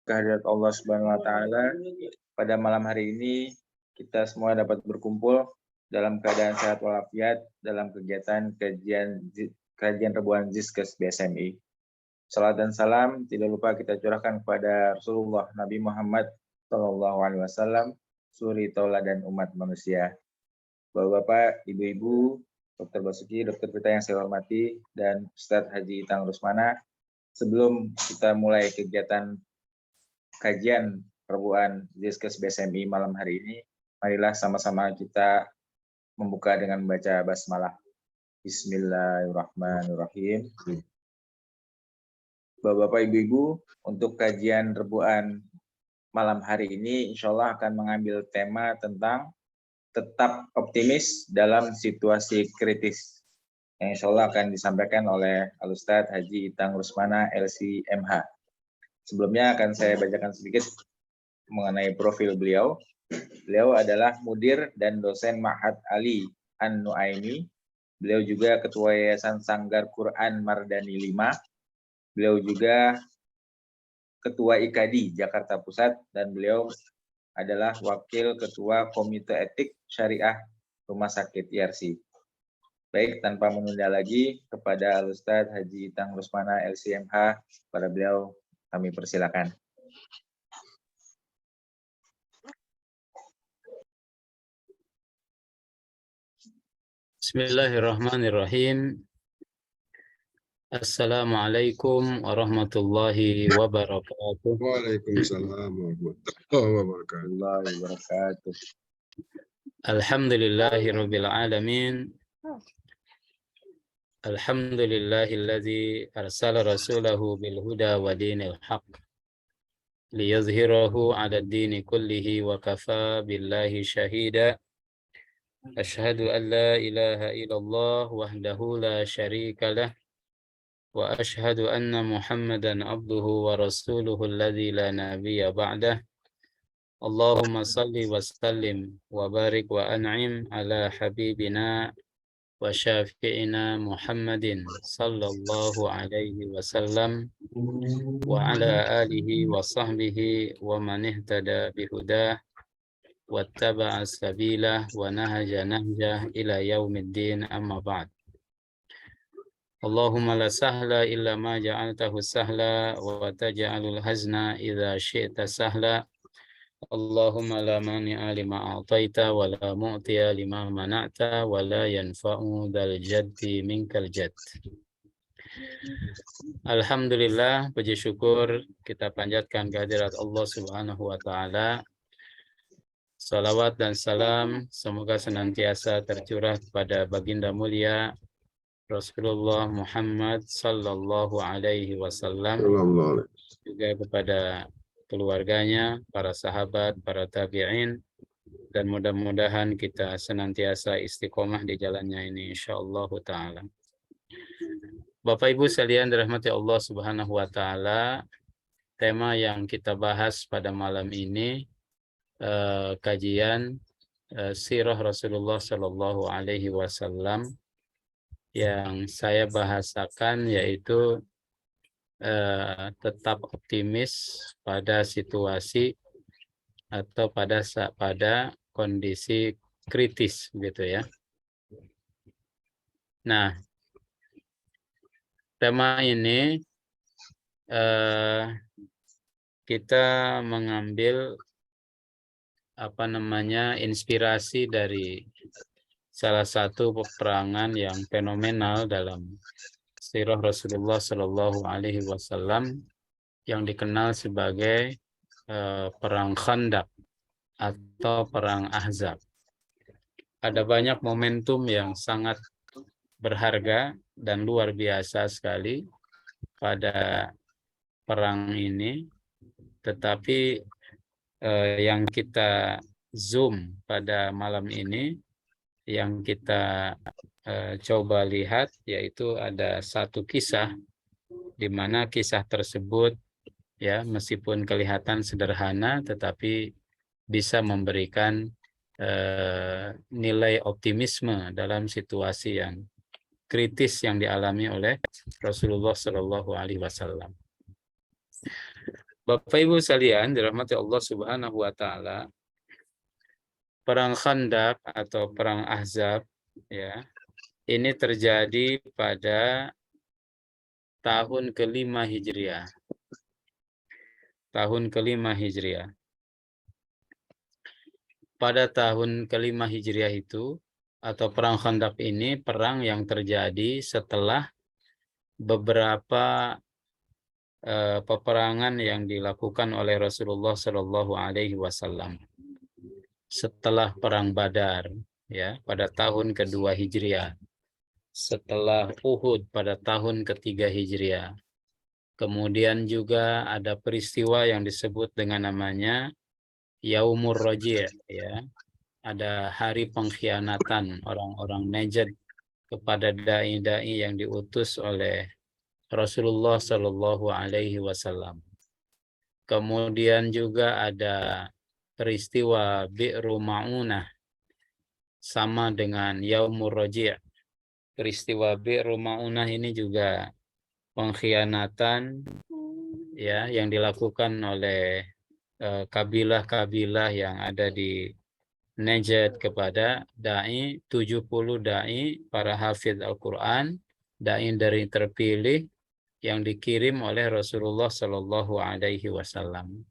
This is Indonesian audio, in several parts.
kehadirat Allah Subhanahu wa taala, pada malam hari ini kita semua dapat berkumpul dalam keadaan sehat walafiat dalam kegiatan kajian rebuan Ziskes BSMI. Salat dan salam tidak lupa kita curahkan kepada Rasulullah Nabi Muhammad SAW, suri tauladan umat manusia. Bapak-bapak, ibu-ibu, Dr. Basuki, Dr. Vita yang saya hormati, dan Ustadz Haji Itang Rusmana, sebelum kita mulai kegiatan kajian rebuan Ziskes BSMI malam hari ini, marilah sama-sama kita membuka dengan membaca basmalah. Bismillahirrahmanirrahim. Bapak-bapak, ibu-ibu, untuk kajian rebuan malam hari ini insya Allah akan mengambil tema tentang tetap optimis dalam situasi kritis, yang insya Allah akan disampaikan oleh Al-Ustadz Haji Itang Rusmana, LC.MH. Sebelumnya akan saya bacakan sedikit mengenai profil beliau. Beliau adalah mudir dan dosen Ma'had Ali An-Nuaimi. Beliau juga Ketua Yayasan Sanggar Quran Mardani 5. Beliau juga Ketua IKADI Jakarta Pusat, dan beliau adalah Wakil Ketua Komite Etik Syariah Rumah Sakit IRC. Baik, tanpa menunda lagi, kepada Al-Ustadz Haji Itang Rusmana, LC.MH, kepada beliau kami persilakan. Bismillahirrahmanirrahim. Assalamualaikum warahmatullahi wabarakatuh. Waalaikumsalam warahmatullahi wabarakatuh. Alhamdulillahirabbil alamin. Alhamdulillahilladzi arsala rasulahu bil huda wa dinil haqq liyuzhirahu 'ala ad-dini kullihi wa kafa billahi shahida. Asyhadu an la ilaha illallah wahdahu la syarika lah wa asyhadu anna Muhammadan abduhu wa rasuluhu alladzi la nabiyya ba'dah. Allahumma salli wa sallim wa barik wa an'im ala habibina wa syafi'ina Muhammadin sallallahu alaihi wasallam wa ala alihi wa sahbihi wa man ihtada bihudah wattaba'a sabilah wa nahaja nahjah ila yaumiddin, amma ba'd. Allahumma la sahla illa ma ja'altahu sahla wa taj'alul hazna idza syi'ta sahla. Allahumma la mani'a lima a'taita wa la mu'tiya lima mana'ta wa la yanfa'u dzal jaddi minkal jadd. Alhamdulillah, puji syukur kita panjatkan kehadirat Allah Subhanahu wa taala. Salawat dan salam semoga senantiasa tercurah kepada baginda mulia Rasulullah Muhammad sallallahu alaihi wasallam, juga kepada keluarganya, para sahabat, para tabi'in, dan mudah-mudahan kita senantiasa istiqomah di jalannya ini insyaallah ta'ala. Bapak Ibu sekalian dirahmati Allah Subhanahu wa taala, tema yang kita bahas pada malam ini kajian sirah Rasulullah sallallahu alaihi wasallam, yang saya bahasakan yaitu tetap optimis pada situasi atau pada kondisi kritis gitu ya. Nah, tema ini kita mengambil inspirasi dari salah satu peperangan yang fenomenal dalam sirah Rasulullah Shallallahu Alaihi Wasallam yang dikenal sebagai perang Khandaq atau perang Ahzab. Ada banyak momentum yang sangat berharga dan luar biasa sekali pada perang ini, tetapi yang kita zoom pada malam ini, yang kita coba lihat, yaitu ada satu kisah di mana kisah tersebut ya meskipun kelihatan sederhana tetapi bisa memberikan nilai optimisme dalam situasi yang kritis yang dialami oleh Rasulullah Shallallahu Alaihi Wasallam. Bapak Ibu sekalian, dirahmati Allah Subhanahu wa taala, perang Khandaq atau perang Ahzab ya, ini terjadi pada tahun ke-5 Hijriah. Tahun ke-5 Hijriah. Pada tahun ke-5 Hijriah itu atau perang Khandaq ini perang yang terjadi setelah beberapa peperangan yang dilakukan oleh Rasulullah Shallallahu Alaihi Wasallam setelah perang Badar ya pada tahun kedua Hijriah, setelah Uhud pada tahun ketiga Hijriah. Kemudian juga ada peristiwa yang disebut dengan namanya Yaumur Raji' ya, ada hari pengkhianatan orang-orang Najd kepada dai-dai yang diutus oleh Rasulullah Shallallahu Alaihi Wasallam. Kemudian juga ada peristiwa Bi'ru Ma'unah sama dengan Yaumur Raji'. Peristiwa Bi'ru Ma'unah ini juga pengkhianatan ya yang dilakukan oleh kabilah-kabilah yang ada di Najd kepada dai 70 dai para hafidz Al-Qur'an, dai dari terpilih yang dikirim oleh Rasulullah Shallallahu Alaihi Wasallam.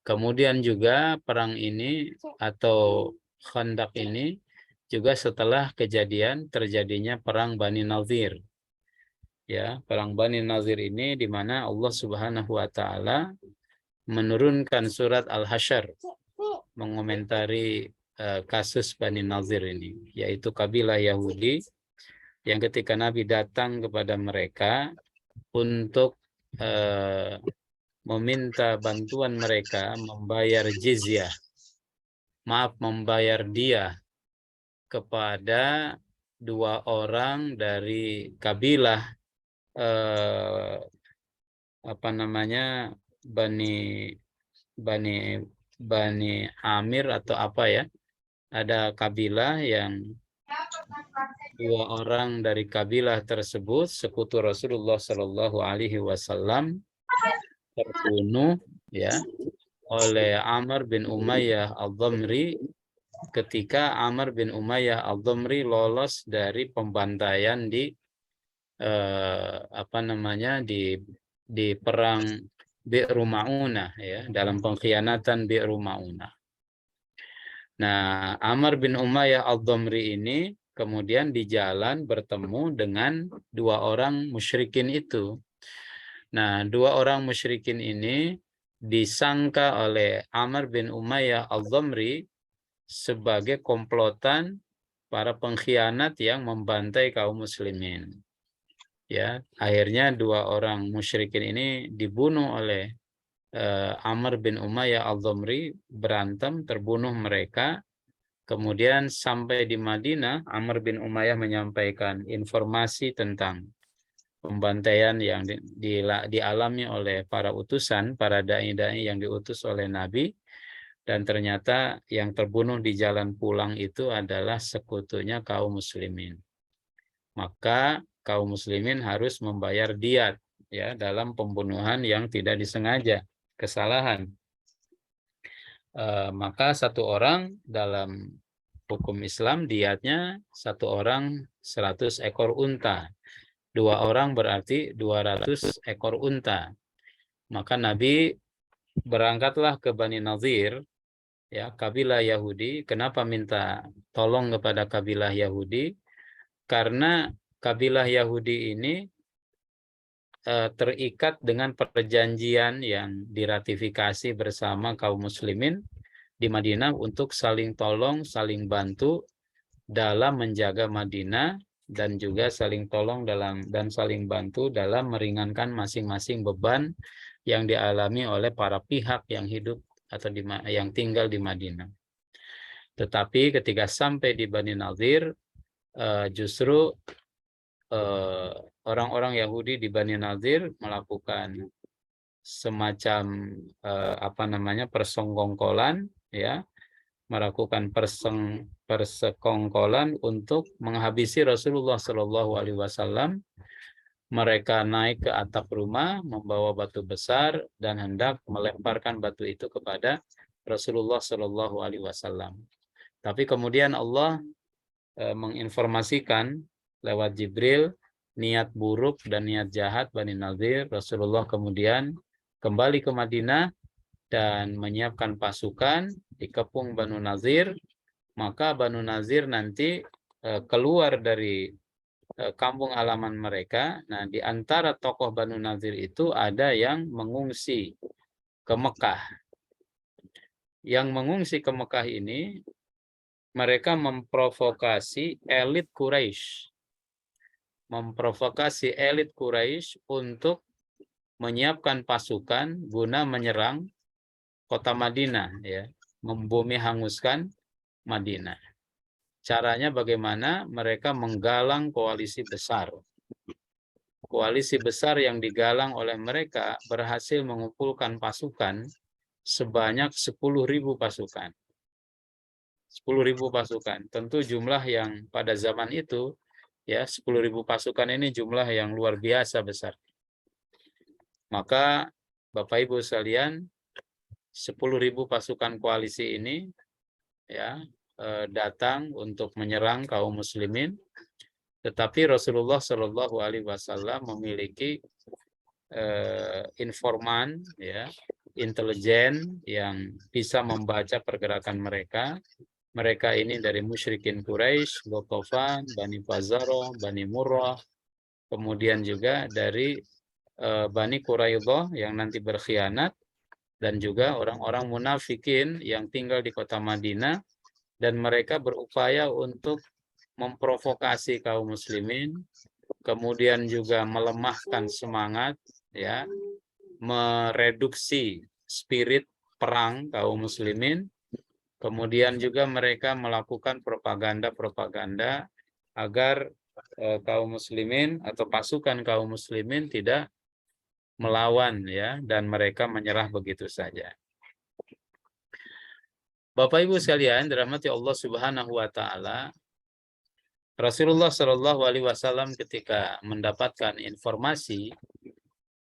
Kemudian juga perang ini atau Khandaq ini juga setelah kejadian terjadinya perang Bani Nadhir. Ya, perang Bani Nadhir ini di mana Allah Subhanahu wa taala menurunkan surat Al-Hasyr mengomentari kasus Bani Nadhir ini, yaitu kabilah Yahudi yang ketika Nabi datang kepada mereka untuk meminta bantuan mereka membayar jizyah, membayar diah kepada 2 orang dari kabilah Bani Amir atau apa ya, ada kabilah yang 2 orang dari kabilah tersebut sekutu Rasulullah Shallallahu Alaihi Wasallam terbunuh ya oleh Amr bin Umayyah Al-Dhamri ketika Amr bin Umayyah Al-Dhamri lolos dari pembantaian di di perang Bi'ru Ma'unah ya, dalam pengkhianatan Bi'ru Ma'unah. Nah, Amr bin Umayyah Al-Dhamri ini kemudian di jalan bertemu dengan 2 orang musyrikin itu. Nah, 2 orang musyrikin ini disangka oleh Amr bin Umayyah Al-Dhamri sebagai komplotan para pengkhianat yang membantai kaum muslimin. Ya, akhirnya 2 orang musyrikin ini dibunuh oleh Amr bin Umayyah Al-Dhamri, berantem, terbunuh mereka. Kemudian sampai di Madinah, Amr bin Umayyah menyampaikan informasi tentang pembantaian yang dialami oleh para utusan, para dai-dai yang diutus oleh Nabi, dan ternyata yang terbunuh di jalan pulang itu adalah sekutunya kaum muslimin. Maka kaum muslimin harus membayar diat ya dalam pembunuhan yang tidak disengaja, kesalahan. Maka 1 orang dalam hukum Islam diatnya 1 orang 100 ekor unta. 2 orang berarti 200 ekor unta. Maka Nabi berangkatlah ke Bani Nadhir ya, kabilah Yahudi. Kenapa minta tolong kepada kabilah Yahudi? Karena kabilah Yahudi ini terikat dengan perjanjian yang diratifikasi bersama kaum muslimin di Madinah untuk saling tolong, saling bantu dalam menjaga Madinah, dan juga saling tolong dan saling bantu dalam meringankan masing-masing beban yang dialami oleh para pihak yang hidup atau yang tinggal di Madinah. Tetapi ketika sampai di Bani Nadhir, justru orang-orang Yahudi di Bani Nadhir melakukan semacam persengkongkolan ya, melakukan persekongkolan untuk menghabisi Rasulullah Shallallahu Alaihi Wasallam mereka naik ke atap rumah membawa batu besar dan hendak melemparkan batu itu kepada Rasulullah Shallallahu Alaihi Wasallam. Tapi kemudian Allah menginformasikan lewat Jibril niat buruk dan niat jahat Bani Nadir. Rasulullah kemudian kembali ke Madinah dan menyiapkan pasukan dikepung Banu Nazir. Maka Banu Nazir nanti keluar dari kampung halaman mereka. Nah, di antara tokoh Banu Nazir itu ada yang mengungsi ke Mekah. Yang mengungsi ke Mekah ini mereka memprovokasi elit Quraisy. Memprovokasi elit Quraisy untuk menyiapkan pasukan guna menyerang kota Madinah, ya, membumi hanguskan Madinah. Caranya bagaimana? Mereka menggalang koalisi besar. Koalisi besar yang digalang oleh mereka berhasil mengumpulkan pasukan sebanyak 10.000 pasukan. 10.000 pasukan. Tentu jumlah yang pada zaman itu, ya, 10.000 pasukan ini jumlah yang luar biasa besar. Maka Bapak Ibu sekalian, 10.000 pasukan koalisi ini, ya, datang untuk menyerang kaum muslimin. Tetapi Rasulullah Shallallahu Alaihi Wasallam memiliki informan, ya, intelijen yang bisa membaca pergerakan mereka. Mereka ini dari musyrikin Quraisy, Ghatafan, Bani Fazarah, Bani Murrah, kemudian juga dari Bani Quraidah yang nanti berkhianat, dan juga orang-orang munafikin yang tinggal di kota Madinah, dan mereka berupaya untuk memprovokasi kaum muslimin, kemudian juga melemahkan semangat, ya, mereduksi spirit perang kaum muslimin. Kemudian juga mereka melakukan propaganda agar kaum muslimin atau pasukan kaum muslimin tidak melawan, ya, dan mereka menyerah begitu saja. Bapak Ibu sekalian dirahmati Allah Subhanahu wa taala, Rasulullah Shallallahu Alaihi Wasallam ketika mendapatkan informasi,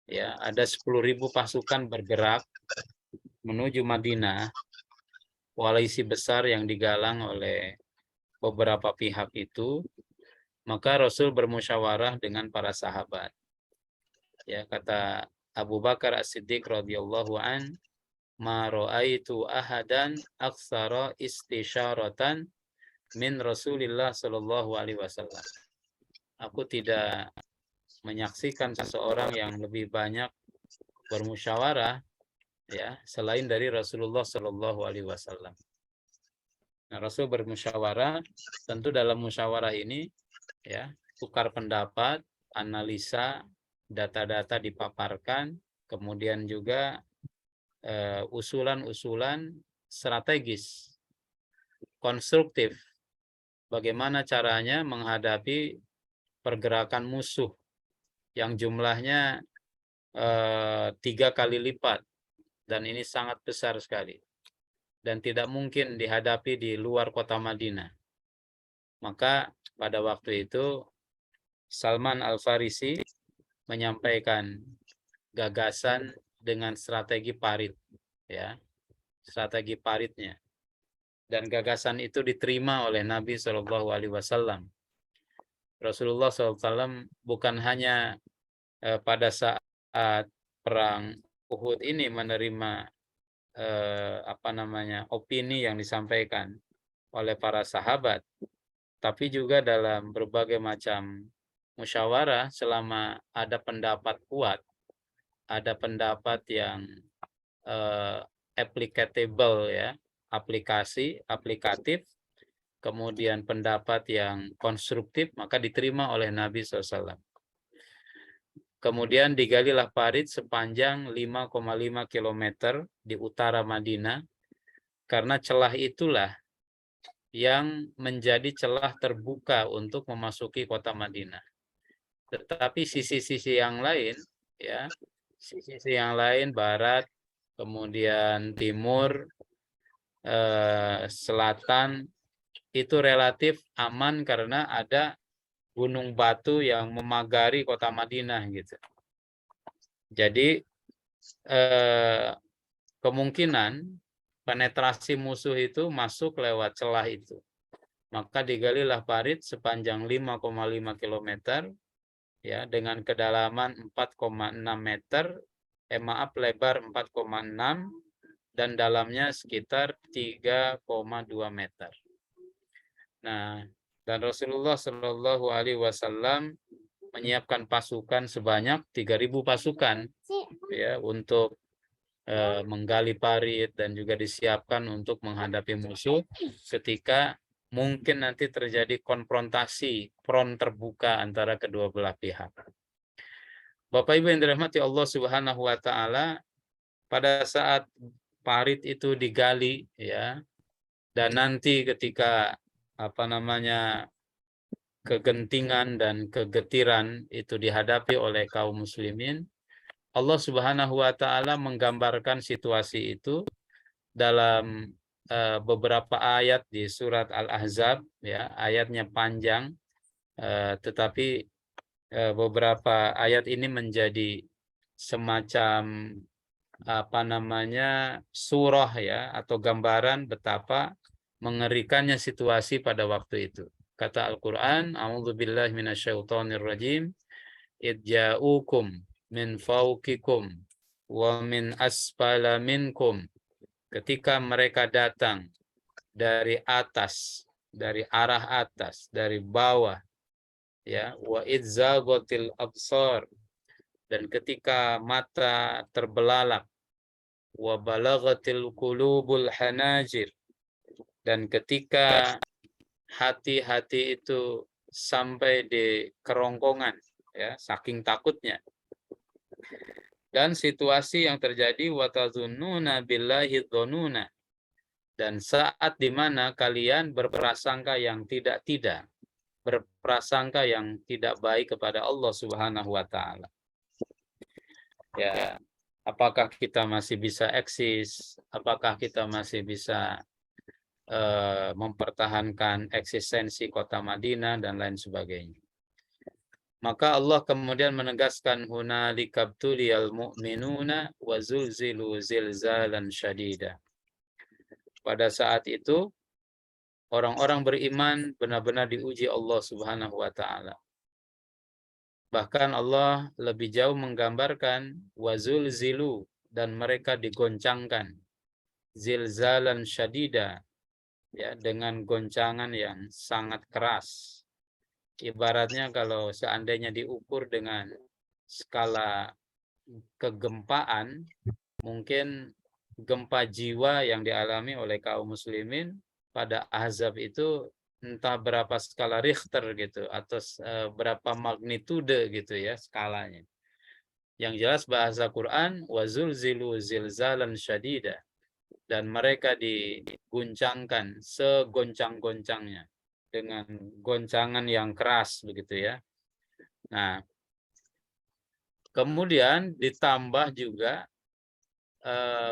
ya, ada 10.000 pasukan bergerak menuju Madinah, koalisi besar yang digalang oleh beberapa pihak itu, maka Rasul bermusyawarah dengan para sahabat. Ya, kata Abu Bakar As-Siddiq radhiyallahu an, ma ra'aitu ahadan aktsara istisyaratan min Rasulillah sallallahu alaihi wasallam. Aku tidak menyaksikan seseorang yang lebih banyak bermusyawarah, ya, selain dari Rasulullah sallallahu alaihi wasallam. Nah, Rasul bermusyawarah, tentu dalam musyawarah ini, ya, tukar pendapat, analisa, data-data dipaparkan, kemudian juga usulan-usulan strategis, konstruktif, bagaimana caranya menghadapi pergerakan musuh yang jumlahnya 3 kali lipat, dan ini sangat besar sekali, dan tidak mungkin dihadapi di luar kota Madinah. Maka pada waktu itu Salman Al-Farisi menyampaikan gagasan dengan strategi parit, ya, strategi paritnya, dan gagasan itu diterima oleh Nabi Shallallahu Alaihi Wasallam. Rasulullah SAW bukan hanya pada saat perang Uhud ini menerima opini yang disampaikan oleh para sahabat, tapi juga dalam berbagai macam musyawarah, selama ada pendapat kuat, ada pendapat yang applicable, ya, aplikatif, kemudian pendapat yang konstruktif, maka diterima oleh Nabi SAW. Kemudian digalilah parit sepanjang 5,5 km di utara Madinah, karena celah itulah yang menjadi celah terbuka untuk memasuki kota Madinah. Tetapi sisi-sisi yang lain, ya, sisi yang lain, barat, kemudian timur, selatan, itu relatif aman karena ada gunung batu yang memagari kota Madinah gitu. Jadi kemungkinan penetrasi musuh itu masuk lewat celah itu. Maka digalilah parit sepanjang 5,5 km ya dengan kedalaman 4,6 meter, lebar 4,6 dan dalamnya sekitar 3,2 meter. Nah, dan Rasulullah Shallallahu Alaihi Wasallam menyiapkan pasukan sebanyak 3.000 pasukan ya untuk menggali parit dan juga disiapkan untuk menghadapi musuh ketika mungkin nanti terjadi konfrontasi front terbuka antara kedua belah pihak. Bapak Ibu yang dirahmati Allah Subhanahu wa taala, pada saat parit itu digali ya, dan nanti ketika kegentingan dan kegetiran itu dihadapi oleh kaum muslimin, Allah Subhanahu wa taala menggambarkan situasi itu dalam beberapa ayat di surat Al-Ahzab ya, ayatnya panjang tetapi beberapa ayat ini menjadi semacam surah ya atau gambaran betapa mengerikannya situasi pada waktu itu. Kata Al-Qur'an, a'udzubillahi minasyaitonirrajim, idja'ukum min fawqikum wa min asfala minkum. Ketika mereka datang dari atas, dari arah atas, dari bawah, ya, wa idzaghatil absar, dan ketika mata terbelalak, wa balaghatil qulubul hanajir, dan ketika hati-hati itu sampai di kerongkongan, ya, saking takutnya. Dan situasi yang terjadi watazunnuna billahi dzununa, dan saat dimana kalian berprasangka yang tidak-tidak, berprasangka yang tidak baik kepada Allah Subhanahu wa taala. Ya, apakah kita masih bisa eksis? Apakah kita masih bisa mempertahankan eksistensi kota Madinah dan lain sebagainya? Maka Allah kemudian menegaskan hunalikabtuliyal mu'minuna wa zulzilu zilzalan syadida. Pada saat itu orang-orang beriman benar-benar diuji Allah Subhanahu wa taala. Bahkan Allah lebih jauh menggambarkan wa zulzilu, dan mereka digoncangkan, zilzalan syadida ya, dengan goncangan yang sangat keras. Ibaratnya kalau seandainya diukur dengan skala kegempaan, mungkin gempa jiwa yang dialami oleh kaum muslimin pada Ahzab itu entah berapa skala Richter gitu, atau berapa magnitude gitu ya skalanya. Yang jelas bahasa Quran, wa zulzilu zilzalan syadida, dan mereka diguncangkan segoncang-goncangnya dengan goncangan yang keras begitu ya. Nah, kemudian ditambah juga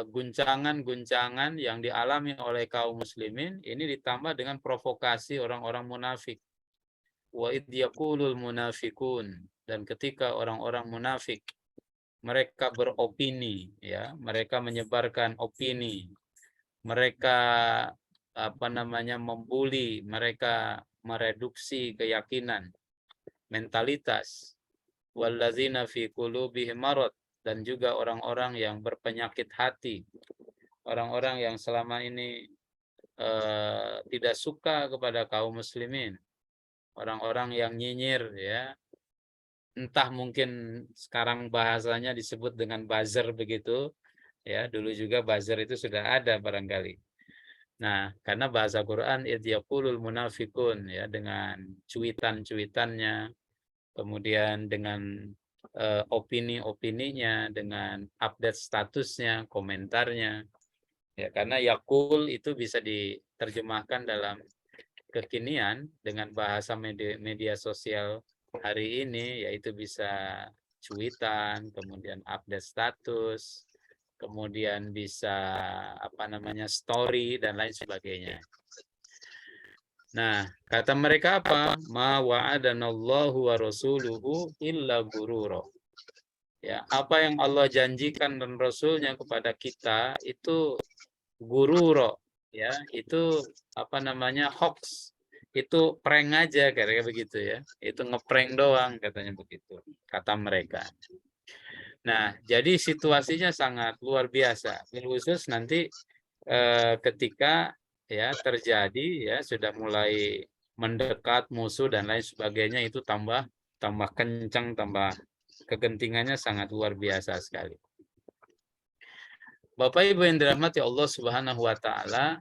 guncangan-guncangan yang dialami oleh kaum muslimin ini ditambah dengan provokasi orang-orang munafik. Wa idh yaqulul munafiqun, dan ketika orang-orang munafik mereka beropini ya, mereka menyebarkan opini, mereka membuli, mereka mereduksi keyakinan, mentalitas. Wallazina fi qulubihim marad, dan juga orang-orang yang berpenyakit hati, orang-orang yang selama ini tidak suka kepada kaum muslimin, orang-orang yang nyinyir ya, entah mungkin sekarang bahasanya disebut dengan buzzer begitu ya, dulu juga buzzer itu sudah ada barangkali. Nah, karena bahasa Quran idh yaqulul munafiqun ya, dengan cuitan-cuitannya, kemudian dengan opini-opininya, dengan update statusnya, komentarnya. Ya, karena yaqul itu bisa diterjemahkan dalam kekinian dengan bahasa media sosial hari ini, yaitu bisa cuitan, kemudian update status, kemudian bisa story dan lain sebagainya. Nah, kata mereka apa? Ma wa'adanallahu wa rasuluhu illa gururo. Ya, apa yang Allah janjikan dan Rasulnya kepada kita itu gururo, ya, itu apa namanya, hoax, itu prank aja kayak begitu ya, itu ngeprank doang katanya begitu, kata mereka. Nah, jadi situasinya sangat luar biasa, khusus nanti ketika ya terjadi ya sudah mulai mendekat musuh dan lain sebagainya, itu tambah kencang, tambah kegentingannya sangat luar biasa sekali. Bapak Ibu yang dirahmati Allah Subhanahu wa taala,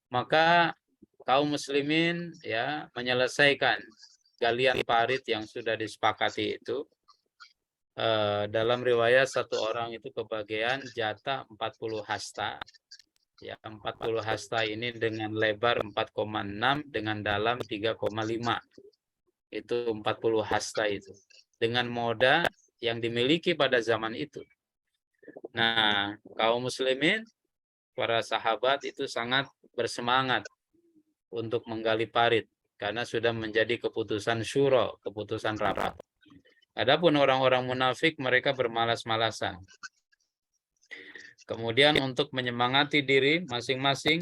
maka kaum muslimin ya menyelesaikan galian parit yang sudah disepakati itu. Dalam riwayat satu orang itu kebagian jatah 40 hasta. Ya, 40 hasta ini dengan lebar 4,6 dengan dalam 3,5. Itu 40 hasta itu. Dengan moda yang dimiliki pada zaman itu. Nah, kaum muslimin, para sahabat itu sangat bersemangat untuk menggali parit karena sudah menjadi keputusan syuro, keputusan rapat. Adapun orang-orang munafik, mereka bermalas-malasan. Kemudian untuk menyemangati diri masing-masing,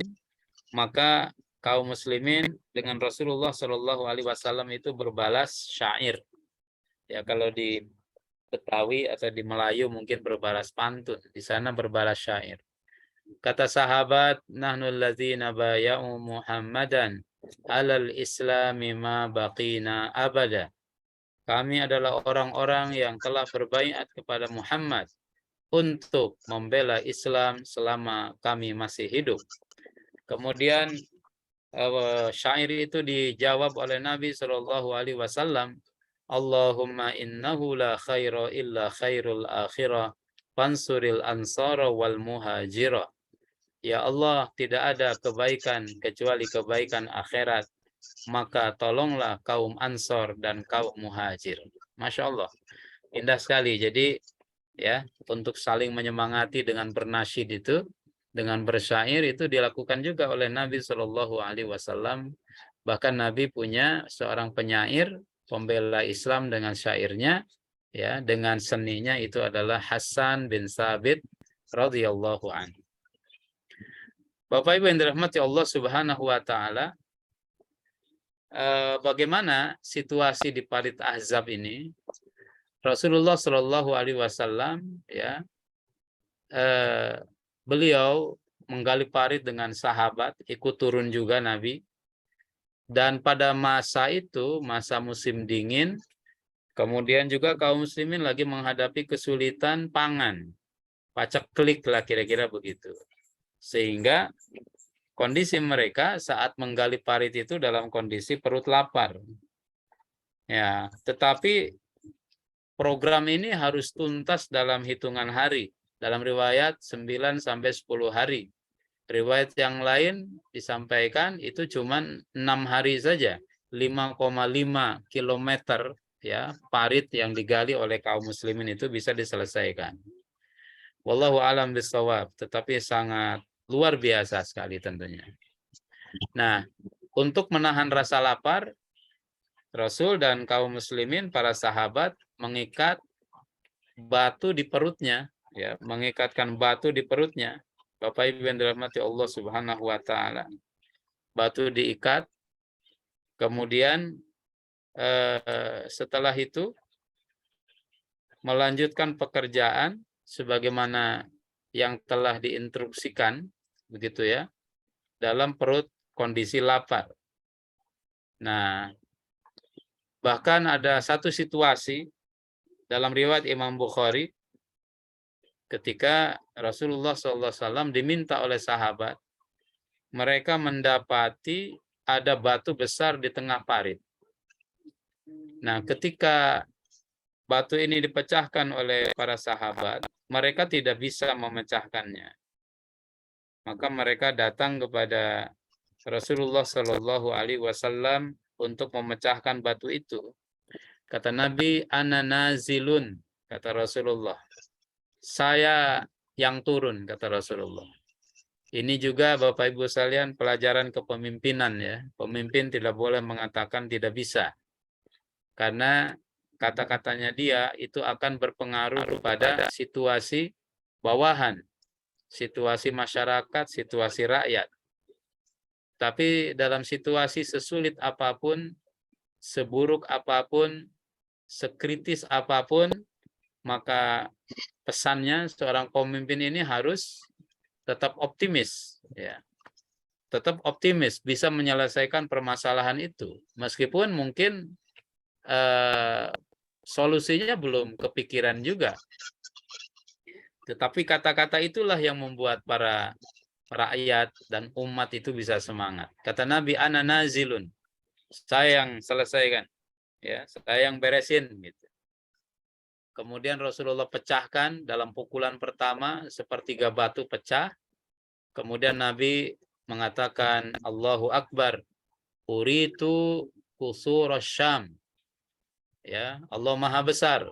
maka kaum muslimin dengan Rasulullah Shallallahu Alaihi Wasallam itu berbalas syair. Ya, kalau di Betawi atau di Melayu mungkin berbalas pantun, di sana berbalas syair. Kata sahabat, nahnu alladzina baya'u Muhammadan alal islami ma baqina abada. Kami adalah orang-orang yang telah berbaiat kepada Muhammad untuk membela Islam selama kami masih hidup. Kemudian syair itu dijawab oleh Nabi Shallallahu Alaihi Wasallam, Allahumma innahu la khaira illa khairul akhirah fansuril ansara wal muhajirah. Ya Allah, tidak ada kebaikan kecuali kebaikan akhirat, maka tolonglah kaum Ansor dan kaum Muhajir. Masya Allah, indah sekali. Jadi ya, untuk saling menyemangati dengan bernasyid itu, dengan bersyair itu dilakukan juga oleh Nabi Shallallahu Alaihi Wasallam. Bahkan Nabi punya seorang penyair pembela Islam dengan syairnya, ya, dengan seninya, itu adalah Hasan bin Sabit radhiyallahu anhu. Bapak Ibu yang dirahmati Allah Subhanahu wa taala, bagaimana situasi di parit Ahzab ini? Rasulullah Shallallahu Alaihi Wasallam ya, beliau menggali parit dengan sahabat, ikut turun juga Nabi. Dan pada masa itu, masa musim dingin, kemudian juga kaum muslimin lagi menghadapi kesulitan pangan, paceklik lah kira-kira begitu. Sehingga kondisi mereka saat menggali parit itu dalam kondisi perut lapar. Ya, tetapi program ini harus tuntas dalam hitungan hari. Dalam riwayat 9 sampai 10 hari. Riwayat yang lain disampaikan itu cuma 6 hari saja. 5,5 kilometer ya parit yang digali oleh kaum muslimin itu bisa diselesaikan. Wallahu a'lam bishawab, tetapi sangat luar biasa sekali tentunya. Nah, untuk menahan rasa lapar, Rasul dan kaum muslimin, para sahabat, mengikat batu di perutnya, ya, mengikatkan batu di perutnya. Bapak Ibu yang dirahmati Allah Subhanahu wa taala. Batu diikat, kemudian setelah itu melanjutkan pekerjaan sebagaimana yang telah diinstruksikan, begitu ya, dalam perut kondisi lapar. Nah, bahkan ada satu situasi dalam riwayat Imam Bukhari ketika Rasulullah SAW diminta oleh sahabat, mereka mendapati ada batu besar di tengah parit. Nah, ketika batu ini dipecahkan oleh para sahabat, mereka tidak bisa memecahkannya. Maka mereka datang kepada Rasulullah Shallallahu Alaihi Wasallam untuk memecahkan batu itu. Kata Nabi, ana nazilun, kata Rasulullah. Saya yang turun, kata Rasulullah. Ini juga Bapak Ibu sekalian pelajaran kepemimpinan ya. Pemimpin tidak boleh mengatakan tidak bisa. Karena kata-katanya dia itu akan berpengaruh pada situasi bawahan, situasi masyarakat, situasi rakyat. Tapi dalam situasi sesulit apapun, seburuk apapun, sekritis apapun, maka pesannya seorang pemimpin ini harus tetap optimis, ya. Tetap optimis bisa menyelesaikan permasalahan itu, meskipun mungkin solusinya belum kepikiran juga. Tetapi kata-kata itulah yang membuat para rakyat dan umat itu bisa semangat. Kata Nabi, ana nazilun, saya yang selesaikan, ya, saya yang beresin gitu. Kemudian Rasulullah pecahkan dalam pukulan pertama sepertiga batu pecah. Kemudian Nabi mengatakan Allahu Akbar, uritu kusur Syam. Ya, Allah Maha Besar.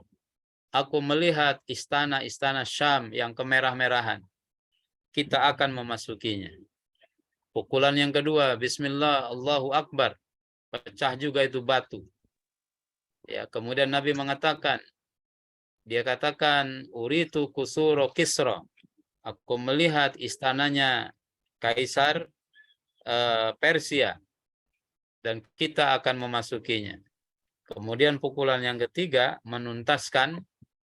Aku melihat istana-istana Syam yang kemerah-merahan. Kita akan memasukinya. Pukulan yang kedua, Bismillah, Allahu Akbar. Pecah juga itu batu. Ya, kemudian Nabi mengatakan, dia katakan, uritu kusuro Kisra. Aku melihat istananya Kaisar Persia. Dan kita akan memasukinya. Kemudian pukulan yang ketiga, menuntaskan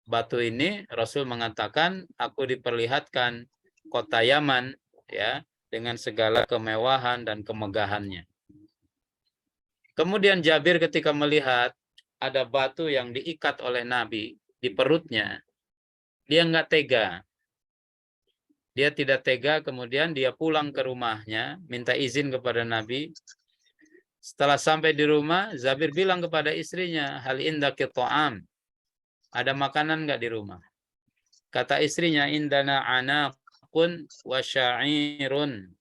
batu ini, Rasul mengatakan, aku diperlihatkan kota Yaman, ya, dengan segala kemewahan dan kemegahannya. Kemudian Jabir ketika melihat ada batu yang diikat oleh Nabi di perutnya, dia nggak tega. Dia tidak tega, kemudian dia pulang ke rumahnya, minta izin kepada Nabi. Setelah sampai di rumah, Jabir bilang kepada istrinya, hal indaki ta'am, ada makanan nggak di rumah? Kata istrinya, indana anaqun wa sya'irun.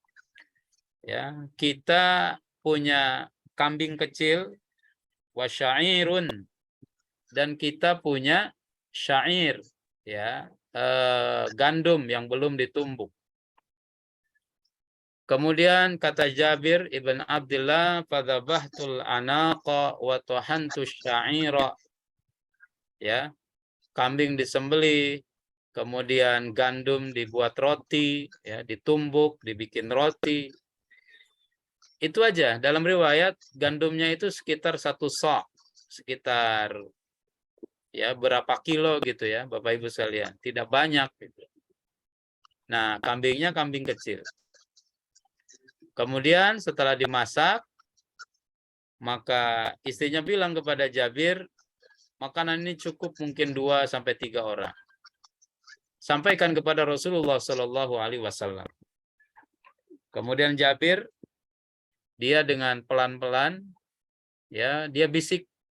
Ya, kita punya kambing kecil, wa sya'irun, dan kita punya syair, ya, gandum yang belum ditumbuk. Kemudian kata Jabir ibn Abdullah, fadzabahtul anaqa wa tahantu sya'ira. Ya, kambing disembelih, kemudian gandum dibuat roti, ya, ditumbuk, dibikin roti. Itu aja. Dalam riwayat gandumnya itu sekitar 1 sa', sekitar ya berapa kilo gitu ya, Bapak Ibu sekalian. Tidak banyak gitu. Nah, kambingnya kambing kecil. Kemudian setelah dimasak, maka istrinya bilang kepada Jabir, makanan ini cukup mungkin 2-3 orang. Sampaikan kepada Rasulullah Shallallahu Alaihi Wasallam. Kemudian Jabir, dia dengan pelan-pelan, ya, dia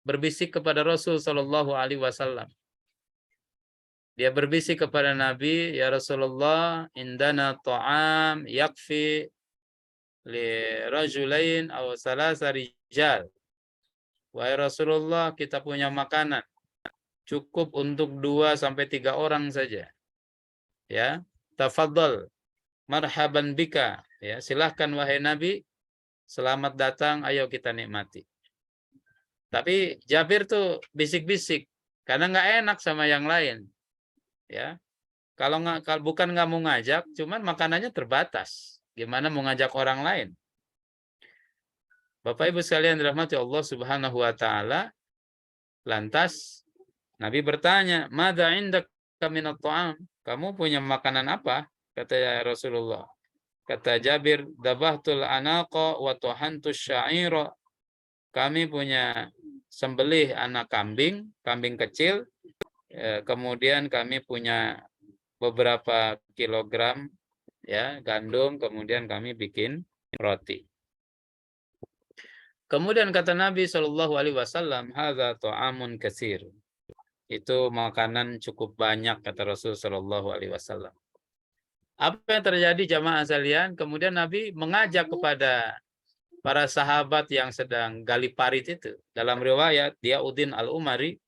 berbisik kepada Rasul Shallallahu Alaihi Wasallam. Dia berbisik kepada Nabi, ya Rasulullah, indana ta'am yakfi li rajulain aw salasa rijal. Wahai Rasulullah, kita punya makanan cukup untuk 2-3 orang saja. Ya, tafadhal, marhaban bika. Ya, silahkan wahai Nabi, selamat datang, ayo kita nikmati. Tapi Jabir tuh bisik-bisik karena nggak enak sama yang lain. Ya, kalau bukan nggak mau ngajak, cuman makanannya terbatas. Gimana mau ngajak orang lain? Bapak Ibu sekalian dirahmati Allah Subhanahu wa taala, lantas Nabi bertanya, "Madza indaka minat ta'am?" Kamu punya makanan apa? Kata Rasulullah. Kata Jabir, "Dabahtul anaqa wa tuhantu sya'ira." Kami punya sembelih anak kambing, kambing kecil. Kemudian kami punya beberapa kilogram, ya, gandum, kemudian kami bikin roti. Kemudian kata Nabi Shallallahu Alaihi Wasallam, "Hadza ta'amun katsir." Itu makanan cukup banyak, kata Rasul Shallallahu Alaihi Wasallam. Apa yang terjadi jamaah sekalian? Kemudian Nabi mengajak kepada para sahabat yang sedang gali parit itu. Dalam riwayat Diauddin Al-Umari,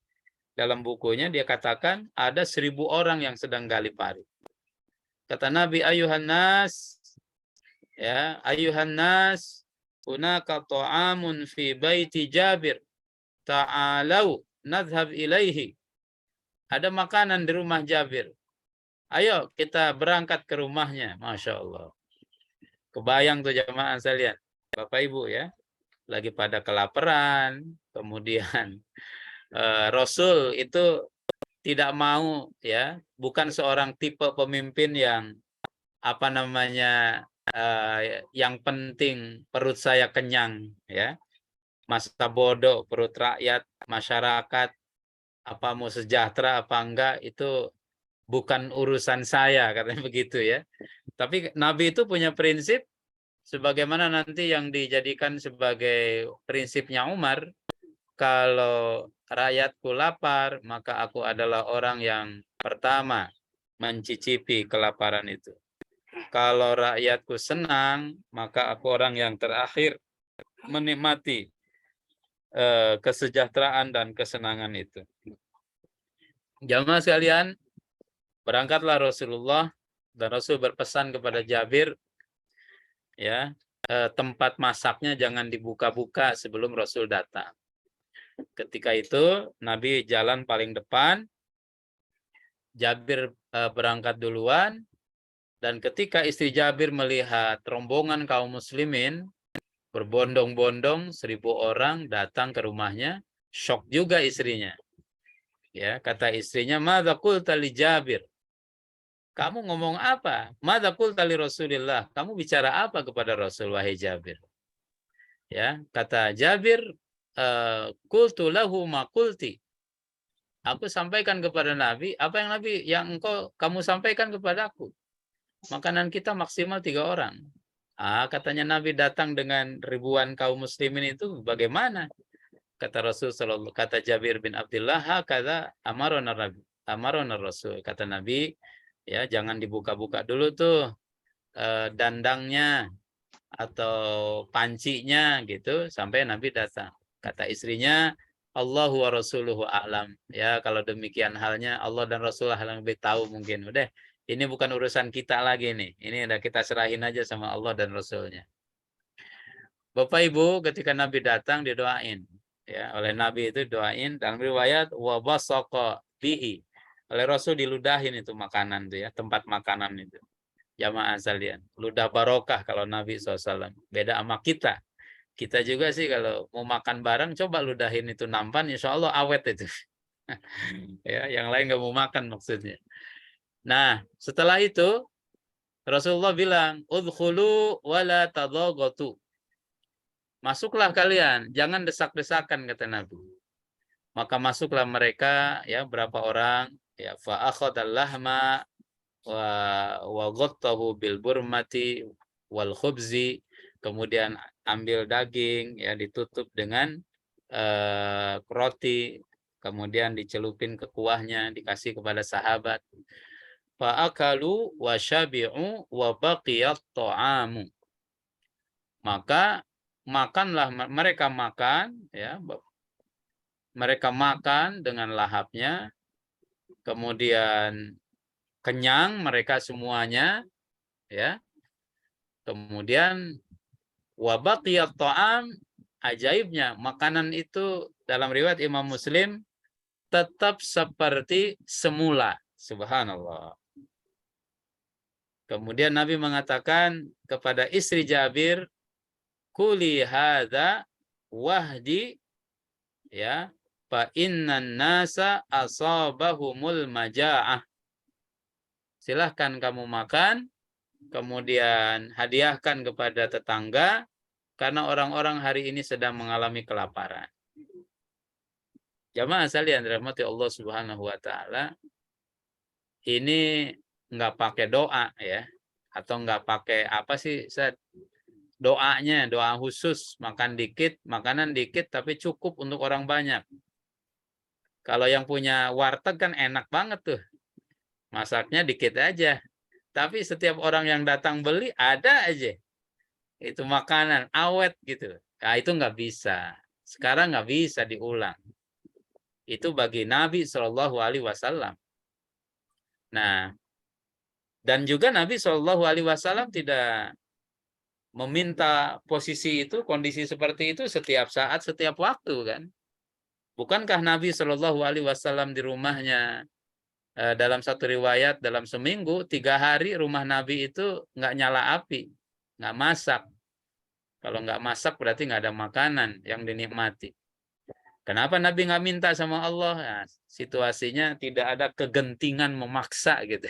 dalam bukunya dia katakan ada 1000 orang yang sedang gali parit. Kata Nabi, ayuhan nas, Ya, ayuhan nas, hunaka ta'amun fi baiti Jabir. Ta'alau nadhhab ilaihi. Ada makanan di rumah Jabir. Ayo kita berangkat ke rumahnya. Masya Allah. Kebayang tuh jamaah sekalian. Bapak Ibu ya. Lagi pada kelaparan. Kemudian Rasul itu tidak mau ya. Bukan seorang tipe pemimpin yang apa namanya, yang penting perut saya kenyang ya. Masa bodoh perut rakyat, masyarakat, apa mau sejahtera apa enggak itu bukan urusan saya, katanya begitu ya. Tapi Nabi itu punya prinsip sebagaimana nanti yang dijadikan sebagai prinsipnya Umar, kalau rakyatku lapar, maka aku adalah orang yang pertama mencicipi kelaparan itu. Kalau rakyatku senang, maka aku orang yang terakhir menikmati kesejahteraan dan kesenangan itu. Jamaah sekalian, berangkatlah Rasulullah dan Rasul berpesan kepada Jabir, ya, tempat masaknya jangan dibuka-buka sebelum Rasul datang. Ketika itu Nabi jalan paling depan, Jabir berangkat duluan, dan ketika istri Jabir melihat rombongan kaum muslimin berbondong-bondong 1000 orang datang ke rumahnya, shock juga istrinya. Ya, kata istrinya, "Madza qulta li Jabir?" Kamu ngomong apa? "Madza qulta li Rasulillah?" Kamu bicara apa kepada Rasul, wahai Jabir? Ya, kata Jabir, qultu lahu ma qulti. Aku sampaikan kepada Nabi apa yang kamu sampaikan kepadaku. Makanan kita maksimal 3 orang. Katanya Nabi datang dengan ribuan kaum muslimin itu bagaimana? Kata kata Jabir bin Abdullah, hakadza amarona Rasul. Kata Nabi, ya jangan dibuka-buka dulu tuh dandangnya atau pancinya gitu sampai Nabi datang. Kata istrinya, Allahu wa rasuluhu a'lam. Ya kalau demikian halnya Allah dan Rasulullah yang lebih tahu mungkin. Udah, ini bukan urusan kita lagi nih. Ini udah kita serahin aja sama Allah dan Rasulnya. Bapak Ibu, ketika Nabi datang didoain. Ya, oleh Nabi itu doain. Dalam riwayat wa basaqa bihi. Oleh Rasul diludahin itu makanan itu ya, tempat makanan itu. Jamaah sekalian, ludah barokah kalau Nabi SAW. Beda sama kita. Kita juga sih kalau mau makan bareng coba ludahin itu nampan, insya Allah awet itu. Ya, yang lain nggak mau makan maksudnya. Nah, setelah itu Rasulullah bilang, udkhulu wala tadagatu. Masuklah kalian, jangan desak-desakan, kata Nabi. Maka masuklah mereka, ya berapa orang, ya fa akhadal lahma wa ghattahu bil burmati wal khubzi, kemudian ambil daging ya ditutup dengan roti, kemudian dicelupin ke kuahnya, dikasih kepada sahabat. Fa akalu wa syabi'u wa baqiyat ta'amu. Maka makanlah mereka makan ya, mereka makan dengan lahapnya, kemudian kenyang mereka semuanya ya. Kemudian wabaqiyat ta'am, ajaibnya makanan itu dalam riwayat Imam Muslim tetap seperti semula. Subhanallah. Kemudian Nabi mengatakan kepada istri Jabir, kuli hadza wahdi ya fa innan nasa asabahumul maja'ah. Silahkan kamu makan, kemudian hadiahkan kepada tetangga, karena orang-orang hari ini sedang mengalami kelaparan. Jamaah sekalian dirahmati Allah Subhanahu wa taala, ini nggak pakai doa ya, atau nggak pakai apa sih, doanya, doa khusus, makan dikit, makanan dikit tapi cukup untuk orang banyak. Kalau yang punya warteg kan enak banget tuh. Masaknya dikit aja. Tapi setiap orang yang datang beli ada aja. Itu makanan awet gitu. Nah, itu nggak bisa. Sekarang nggak bisa diulang. Itu bagi Nabi Shallallahu Alaihi Wasallam. Nah, dan juga Nabi Shallallahu Alaihi Wasallam tidak meminta posisi itu, kondisi seperti itu setiap saat, setiap waktu kan? Bukankah Nabi Shallallahu Alaihi Wasallam di rumahnya dalam satu riwayat dalam seminggu 3 hari rumah Nabi itu nggak nyala api, nggak masak. Kalau nggak masak berarti nggak ada makanan yang dinikmati. Kenapa Nabi nggak minta sama Allah? Nah, situasinya tidak ada kegentingan memaksa gitu,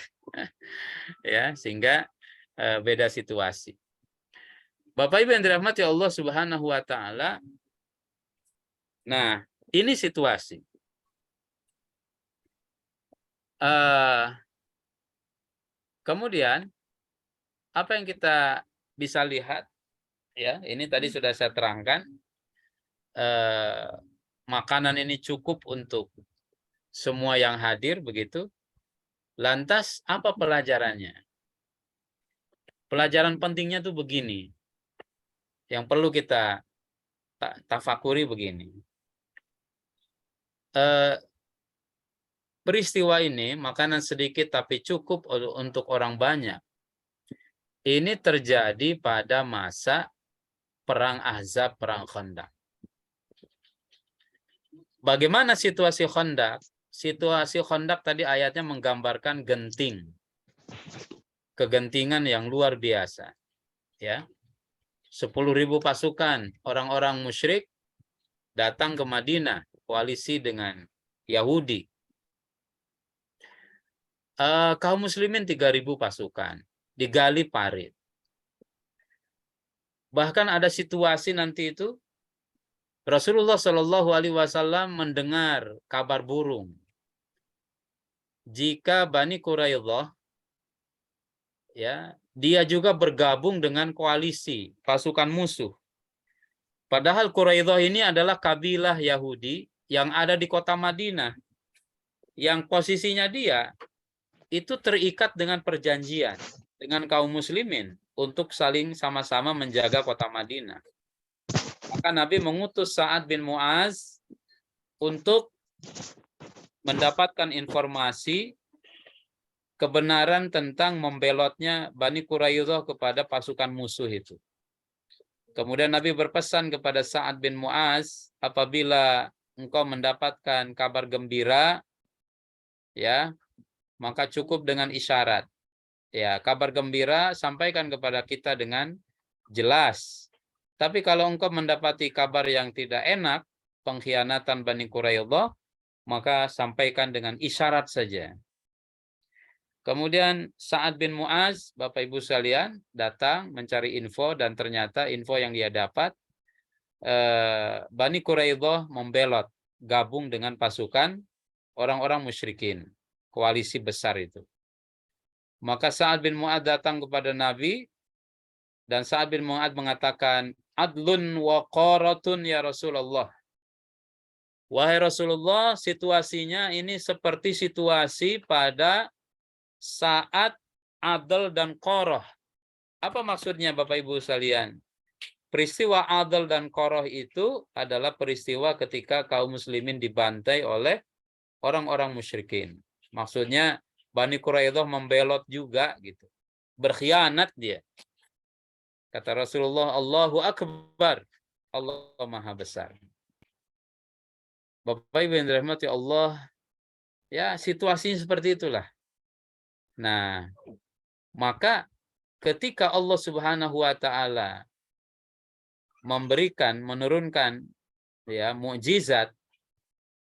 ya, sehingga beda situasi. Bapak Ibu yang dirahmati Allah Subhanahu wa taala. Nah, ini situasi. Kemudian apa yang kita bisa lihat, ya, ini tadi sudah saya terangkan, makanan ini cukup untuk semua yang hadir begitu. Lantas apa pelajarannya? Pelajaran pentingnya tuh begini. Yang perlu kita tafakuri begini. Peristiwa ini, makanan sedikit tapi cukup untuk orang banyak. Ini terjadi pada masa perang Ahzab, perang Khandaq. Bagaimana situasi Khandaq? Situasi Khandaq tadi ayatnya menggambarkan genting. Kegentingan yang luar biasa. Ya. 10.000 pasukan orang-orang musyrik datang ke Madinah, koalisi dengan Yahudi. Kaum muslimin 3.000 pasukan, digali parit. Bahkan ada situasi nanti itu Rasulullah Shallallahu Alaihi Wasallam mendengar kabar burung jika Bani Quraidah, ya, dia juga bergabung dengan koalisi pasukan musuh. Padahal Quraidah ini adalah kabilah Yahudi yang ada di kota Madinah, yang posisinya dia itu terikat dengan perjanjian dengan kaum muslimin untuk saling sama-sama menjaga kota Madinah. Maka Nabi mengutus Sa'ad bin Mu'az untuk mendapatkan informasi kebenaran tentang membelotnya Bani Quraidah kepada pasukan musuh itu. Kemudian Nabi berpesan kepada Sa'ad bin Mu'az, apabila engkau mendapatkan kabar gembira, ya, maka cukup dengan isyarat. Ya, kabar gembira sampaikan kepada kita dengan jelas. Tapi kalau engkau mendapati kabar yang tidak enak, pengkhianatan Bani Quraidah, maka sampaikan dengan isyarat saja. Kemudian Sa'ad bin Mu'az, Bapak Ibu sekalian, datang mencari info dan ternyata info yang dia dapat, Bani Quraidah membelot, gabung dengan pasukan orang-orang musyrikin, koalisi besar itu. Maka Sa'ad bin Mu'az datang kepada Nabi, dan Sa'ad bin Mu'az mengatakan, adlun wa qaratun ya Rasulullah. Wahai Rasulullah, situasinya ini seperti situasi pada saat adl dan qoroh. Apa maksudnya Bapak Ibu sekalian? Peristiwa adl dan qoroh itu adalah peristiwa ketika kaum muslimin dibantai oleh orang-orang musyrikin. Maksudnya Bani Quraidah membelot juga gitu. Berkhianat dia. Kata Rasulullah, Allahu Akbar. Allah Maha Besar. Bapak Ibu yang dirahmati Allah, ya situasinya seperti itulah. Nah, maka ketika Allah Subhanahu wa taala menurunkan ya mukjizat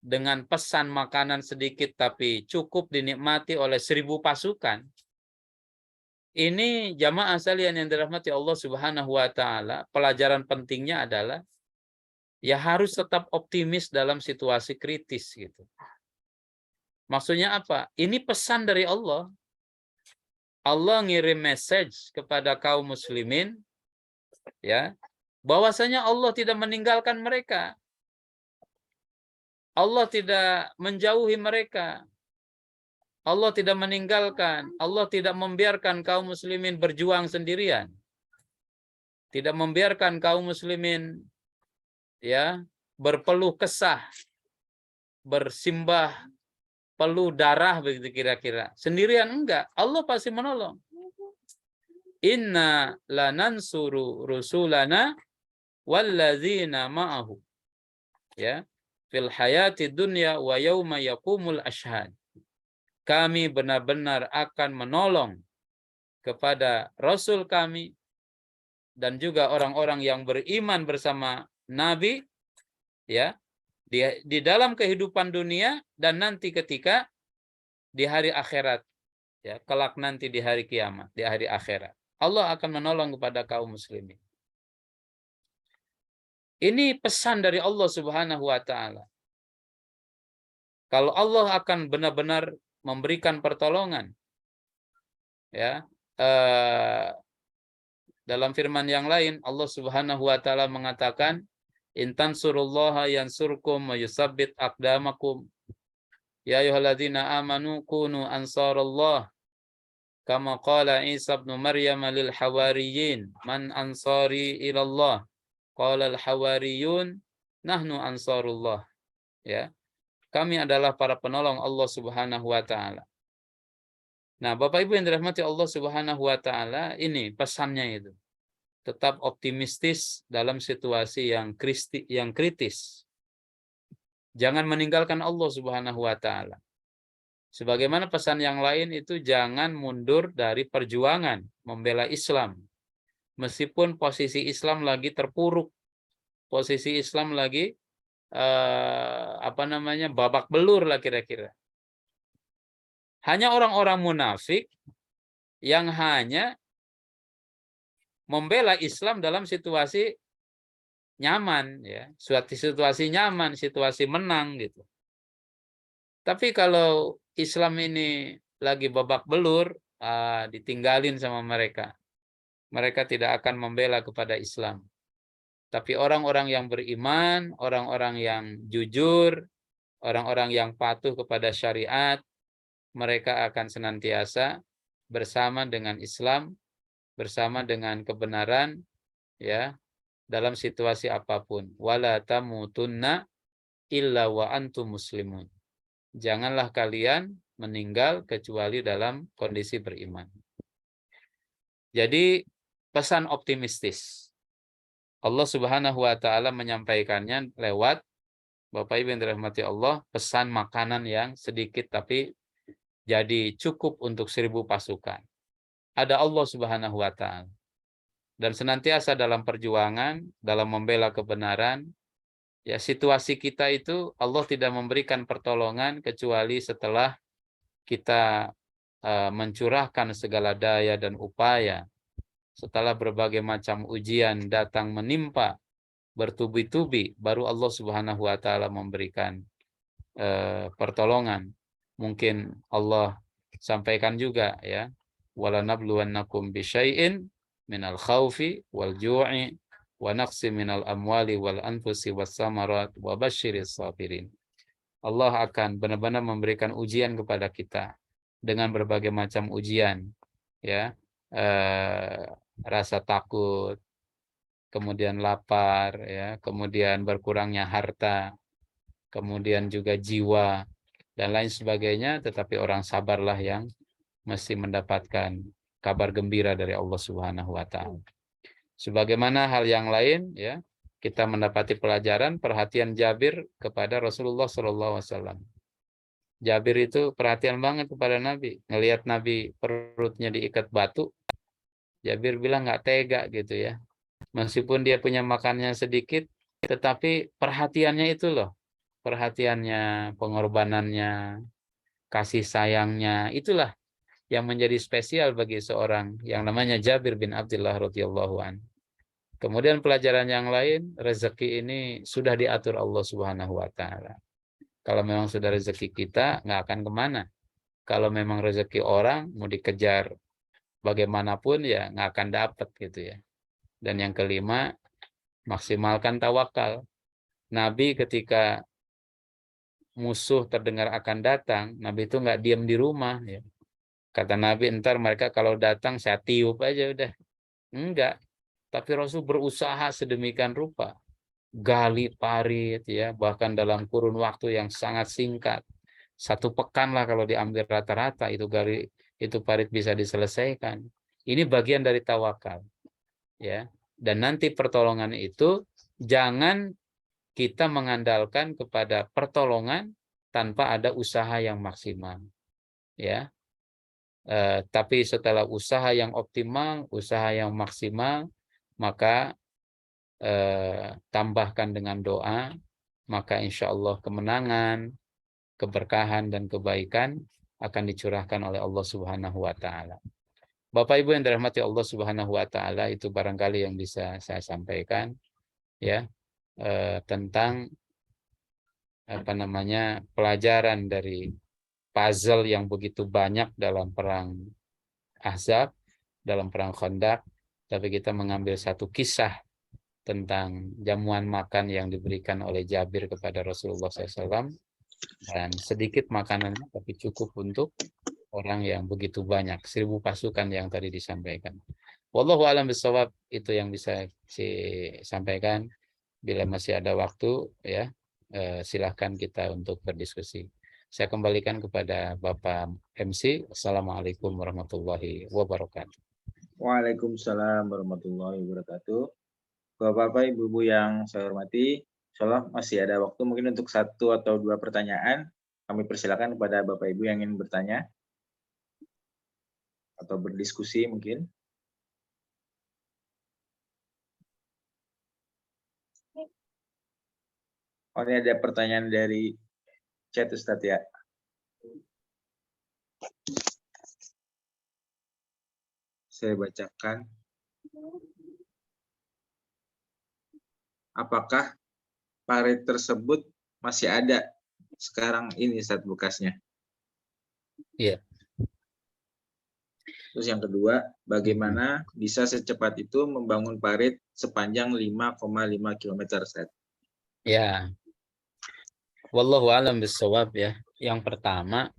dengan pesan makanan sedikit tapi cukup dinikmati oleh 1.000 pasukan. Ini jamaah sekalian yang dirahmati Allah Subhanahu wa taala, pelajaran pentingnya adalah ya harus tetap optimis dalam situasi kritis gitu. Maksudnya apa? Ini pesan dari Allah. Allah ngirim message kepada kaum muslimin, ya, bahwasanya Allah tidak meninggalkan mereka. Allah tidak menjauhi mereka. Allah tidak meninggalkan, Allah tidak membiarkan kaum muslimin berjuang sendirian. Tidak membiarkan kaum muslimin ya berpeluh kesah, bersimbah peluh darah begitu kira-kira. Sendirian enggak, Allah pasti menolong. inna lanansuru rusulana walladzina ma'ahu, ya, fil hayati dunya wa yauma yaqumul ashhad. Kami benar-benar akan menolong kepada Rasul kami dan juga orang-orang yang beriman bersama Nabi, ya, di dalam kehidupan dunia dan nanti ketika di hari akhirat, ya, kelak nanti di hari kiamat, di hari akhirat. Allah akan menolong kepada kaum muslimin. Ini pesan dari Allah Subhanahu wa taala. Kalau Allah akan benar-benar memberikan pertolongan, ya, dalam firman yang lain Allah Subhanahu wa taala mengatakan, in tansurullaha yansurkum wa yusabbit aqdamakum, ya ayyuhalladzina amanu kunu ansarallah kama qala Isa ibn Maryam lil hawariyin man ansari ilallah qala al hawariyun nahnu ansarullah, ya, kami adalah para penolong Allah Subhanahu wa taala. Nah, Bapak Ibu yang dirahmati Allah Subhanahu wa taala, ini pesannya itu. Tetap optimistis dalam situasi yang kritis. Jangan meninggalkan Allah Subhanahu wa taala. Sebagaimana pesan yang lain itu, jangan mundur dari perjuangan membela Islam. Meskipun posisi Islam lagi terpuruk, posisi Islam lagi babak belur lah kira-kira. Hanya orang-orang munafik yang hanya membela Islam dalam situasi nyaman, ya, suatu situasi nyaman, situasi menang gitu. Tapi kalau Islam ini lagi babak belur, ditinggalin sama mereka. Mereka tidak akan membela kepada Islam. Tapi orang-orang yang beriman, orang-orang yang jujur, orang-orang yang patuh kepada syariat, mereka akan senantiasa bersama dengan Islam, bersama dengan kebenaran, ya, dalam situasi apapun. Wala tamutunna illa wa antum muslimun. Janganlah kalian meninggal kecuali dalam kondisi beriman. Jadi pesan optimistis. Allah Subhanahu wa taala menyampaikannya lewat, Bapak Ibu yang dirahmati Allah, pesan makanan yang sedikit tapi jadi cukup untuk 1000 pasukan. Ada Allah Subhanahu wa taala. Dan senantiasa dalam perjuangan, dalam membela kebenaran, ya, situasi kita itu Allah tidak memberikan pertolongan kecuali setelah kita mencurahkan segala daya dan upaya. Setelah berbagai macam ujian datang menimpa bertubi-tubi, baru Allah Subhanahu wa taala memberikan pertolongan. Mungkin Allah sampaikan juga, ya, walanabluwannakum bisyai'in minal khaufi wal ju'i wa naqsi minal amwali wal anfusi was samarat wa basyiris sabirin. Allah akan benar-benar memberikan ujian kepada kita dengan berbagai macam ujian, ya, rasa takut, kemudian lapar, ya, kemudian berkurangnya harta, kemudian juga jiwa dan lain sebagainya, tetapi orang sabarlah yang mesti mendapatkan kabar gembira dari Allah Subhanahu wa taala. Sebagaimana hal yang lain, ya, kita mendapati pelajaran perhatian Jabir kepada Rasulullah SAW. Jabir itu perhatian banget kepada Nabi. Ngelihat Nabi perutnya diikat batu, Jabir bilang nggak tega gitu, ya. Meskipun dia punya makannya sedikit, tetapi perhatiannya itu loh. Perhatiannya, pengorbanannya, kasih sayangnya, itulah yang menjadi spesial bagi seorang yang namanya Jabir bin Abdullah radhiyallahu anhu. Kemudian pelajaran yang lain, rezeki ini sudah diatur Allah Subhanahu wa taala. Kalau memang sudah rezeki kita, nggak akan kemana. Kalau memang rezeki orang, mau dikejar bagaimanapun, ya nggak akan dapat gitu, ya. Dan yang kelima, maksimalkan tawakal. Nabi ketika musuh terdengar akan datang, Nabi itu nggak diam di rumah, ya. Kata Nabi, ntar mereka kalau datang saya tiup aja udah. Enggak. Tapi Rasul berusaha sedemikian rupa. Gali parit, ya, bahkan dalam kurun waktu yang sangat singkat. 1 pekan lah kalau diambil rata-rata itu parit bisa diselesaikan. Ini bagian dari tawakal, ya. Dan nanti pertolongan itu jangan kita mengandalkan kepada pertolongan tanpa ada usaha yang maksimal, ya. Tapi setelah usaha yang optimal, usaha yang maksimal, maka tambahkan dengan doa, maka insya Allah kemenangan, keberkahan, dan kebaikan akan dicurahkan oleh Allah Subhanahu wa Ta'ala. Bapak Ibu yang dirahmati Allah Subhanahu wa Ta'ala, itu barangkali yang bisa saya sampaikan, ya, tentang pelajaran dari puzzle yang begitu banyak dalam perang Ahzab, dalam perang Khandaq, tapi kita mengambil satu kisah tentang jamuan makan yang diberikan oleh Jabir kepada Rasulullah SAW, dan sedikit makanannya tapi cukup untuk orang yang begitu banyak, 1000 pasukan yang tadi disampaikan. Wallahu a'lam bishawab, itu yang bisa saya sampaikan. Bila masih ada waktu, ya, silahkan kita untuk berdiskusi. Saya kembalikan kepada Bapak MC. Assalamualaikum warahmatullahi wabarakatuh. Waalaikumsalam warahmatullahi wabarakatuh. Bapak-bapak, ibu-ibu yang saya hormati, insyaallah masih ada waktu mungkin untuk 1 atau 2 pertanyaan. Kami persilakan kepada Bapak Ibu yang ingin bertanya atau berdiskusi mungkin. Oh, ini ada pertanyaan dari chat Ustadz ya. Saya bacakan. Apakah parit tersebut masih ada sekarang ini saat bekasnya? Iya. Terus yang kedua, bagaimana bisa secepat itu membangun parit sepanjang 5,5 km, Ustadz? Ya. Wallahu a'lam bishawab, ya. Yang pertama,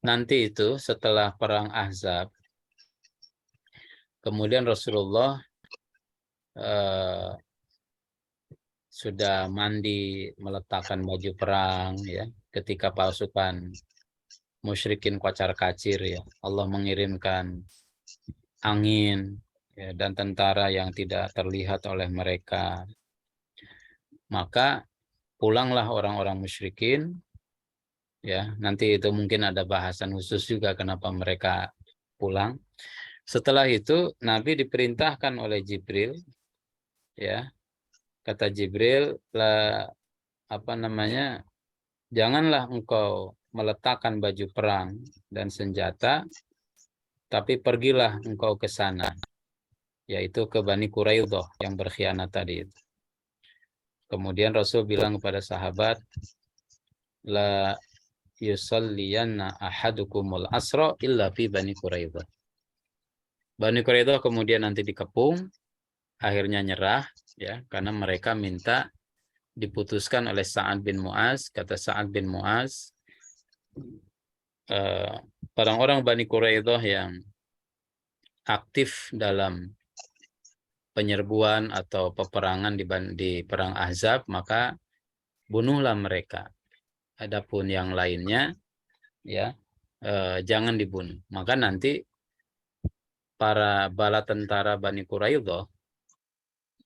nanti itu setelah perang Ahzab, kemudian Rasulullah sudah mandi, meletakkan baju perang, ya. Ketika pasukan musyrikin kocar-kacir, ya, Allah mengirimkan angin, ya, dan tentara yang tidak terlihat oleh mereka. Maka pulanglah orang-orang musyrikin, ya. Nanti itu mungkin ada bahasan khusus juga kenapa mereka pulang. Setelah itu Nabi diperintahkan oleh Jibril, ya. Kata Jibril, janganlah engkau meletakkan baju perang dan senjata, tapi pergilah engkau ke sana, yaitu ke Bani Quraidah yang berkhianat tadi itu. Kemudian Rasul bilang kepada sahabat, la yusalliyanna ahadukumul asra illa fi Bani Quraidah. Bani Quraidah kemudian nanti dikepung, akhirnya nyerah, ya, karena mereka minta diputuskan oleh Sa'ad bin Mu'az. Kata Sa'ad bin Mu'az, orang-orang Bani Quraidah yang aktif dalam penyerbuan atau peperangan di perang Ahzab, maka bunuhlah mereka. Adapun yang lainnya, ya, jangan dibunuh. Maka nanti para bala tentara Bani Quraidah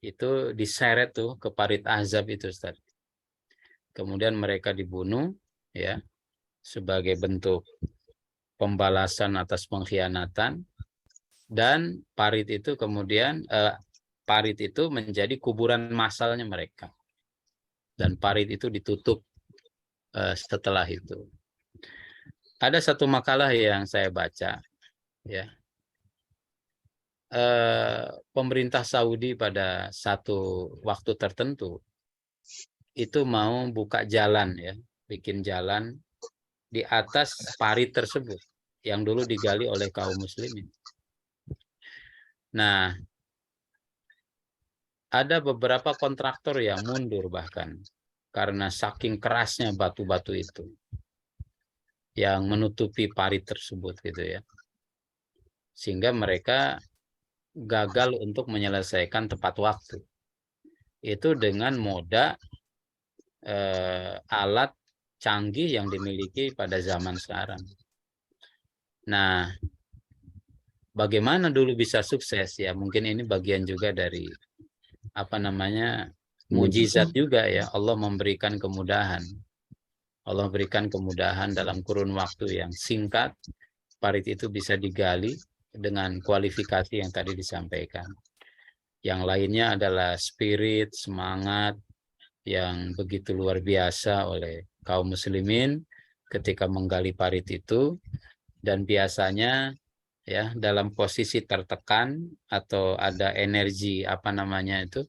itu diseret tuh ke parit Ahzab itu, Ustaz. Kemudian mereka dibunuh, ya, sebagai bentuk pembalasan atas pengkhianatan, dan parit itu kemudian parit itu menjadi kuburan massalnya mereka, dan parit itu ditutup setelah itu. Ada satu makalah yang saya baca, ya, pemerintah Saudi pada satu waktu tertentu itu mau buka jalan, ya, bikin jalan di atas parit tersebut yang dulu digali oleh kaum muslimin. Nah, ada beberapa kontraktor yang mundur bahkan karena saking kerasnya batu-batu itu yang menutupi parit tersebut, gitu ya. Sehingga mereka gagal untuk menyelesaikan tepat waktu. Itu dengan moda alat canggih yang dimiliki pada zaman sekarang. Nah, bagaimana dulu bisa sukses ya? Mungkin ini bagian juga dari apa namanya mujizat juga ya. Allah memberikan kemudahan. Allah berikan kemudahan dalam kurun waktu yang singkat. Parit itu bisa digali dengan kualifikasi yang tadi disampaikan. Yang lainnya adalah spirit, semangat yang begitu luar biasa oleh kaum muslimin ketika menggali parit itu, dan biasanya ya dalam posisi tertekan atau ada energi apa namanya itu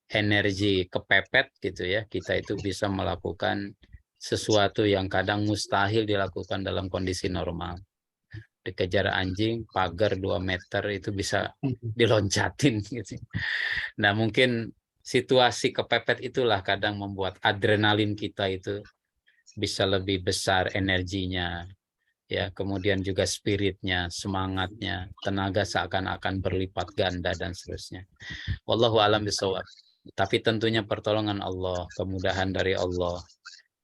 energi kepepet gitu ya, kita itu bisa melakukan sesuatu yang kadang mustahil dilakukan dalam kondisi normal. Dikejar anjing pagar 2 meter itu bisa diloncatin gitu. Nah, mungkin situasi kepepet itulah kadang membuat adrenalin kita itu bisa lebih besar energinya, ya, kemudian juga spiritnya, semangatnya, tenaga seakan-akan berlipat ganda dan seterusnya. Wallahu a'lam bishawab. Tapi tentunya pertolongan Allah, kemudahan dari Allah,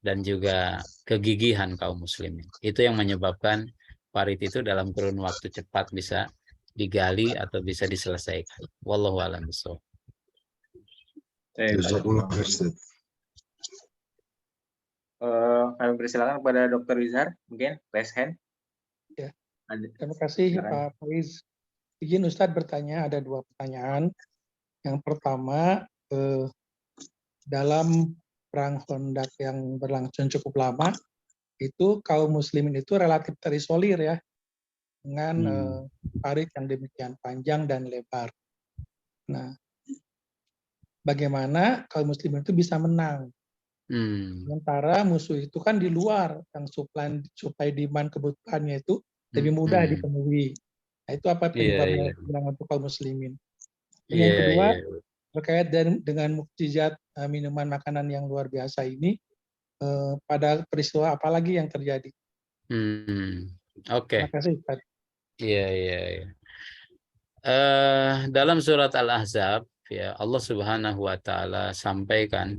dan juga kegigihan kaum muslimin. Itu yang menyebabkan parit itu dalam kurun waktu cepat bisa digali atau bisa diselesaikan. Wallahu a'lam bishawab. Kami persilakan kepada Dr. Izhar, mungkin raise hand. Ya. Terima kasih Pak Faiz. Izin Ustadz bertanya, ada 2 pertanyaan. Yang pertama, dalam perang Khandaq yang berlangsung cukup lama, itu kaum muslimin itu relatif terisolir ya, dengan parit yang demikian panjang dan lebar. Nah, bagaimana kaum muslimin itu bisa menang? Sementara musuh itu kan di luar, yang supply demand kebutuhannya itu lebih mudah dipenuhi. Nah, itu apa penyebabnya untuk kaum muslimin? Dan yang kedua, terkait dengan mukjizat minuman makanan yang luar biasa ini, pada peristiwa apa lagi yang terjadi? Oke. Terima kasih, Ustaz. Iya. Dalam surat Al-Ahzab, ya, Allah Subhanahu wa Ta'ala sampaikan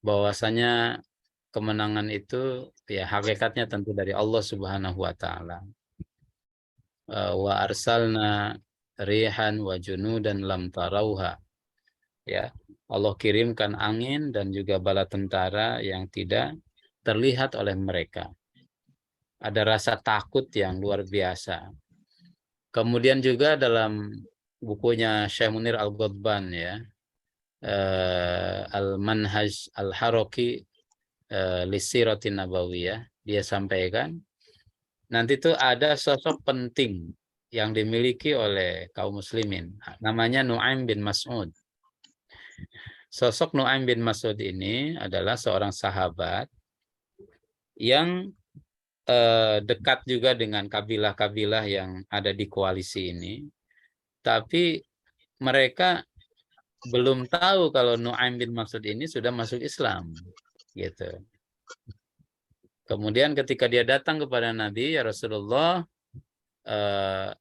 bahwasanya kemenangan itu ya hakikatnya tentu dari Allah Subhanahu wa Ta'ala. Wa arsalna rihan wa junudan lam tarauha. Ya, Allah kirimkan angin dan juga bala tentara yang tidak terlihat oleh mereka. Ada rasa takut yang luar biasa. Kemudian juga dalam bukunya Syekh Munir Al-Ghadban ya, Al-Manhaj Al-Haraki Lisiratin Nabawiyah, dia sampaikan nanti itu ada sosok penting yang dimiliki oleh kaum muslimin, namanya Nu'aim bin Mas'ud. Sosok Nu'aim bin Mas'ud ini adalah seorang sahabat yang dekat juga dengan kabilah-kabilah yang ada di koalisi ini, tapi mereka belum tahu kalau Nu'aim bin Mas'ud ini sudah masuk Islam, gitu. Kemudian ketika dia datang kepada Nabi, ya Rasulullah,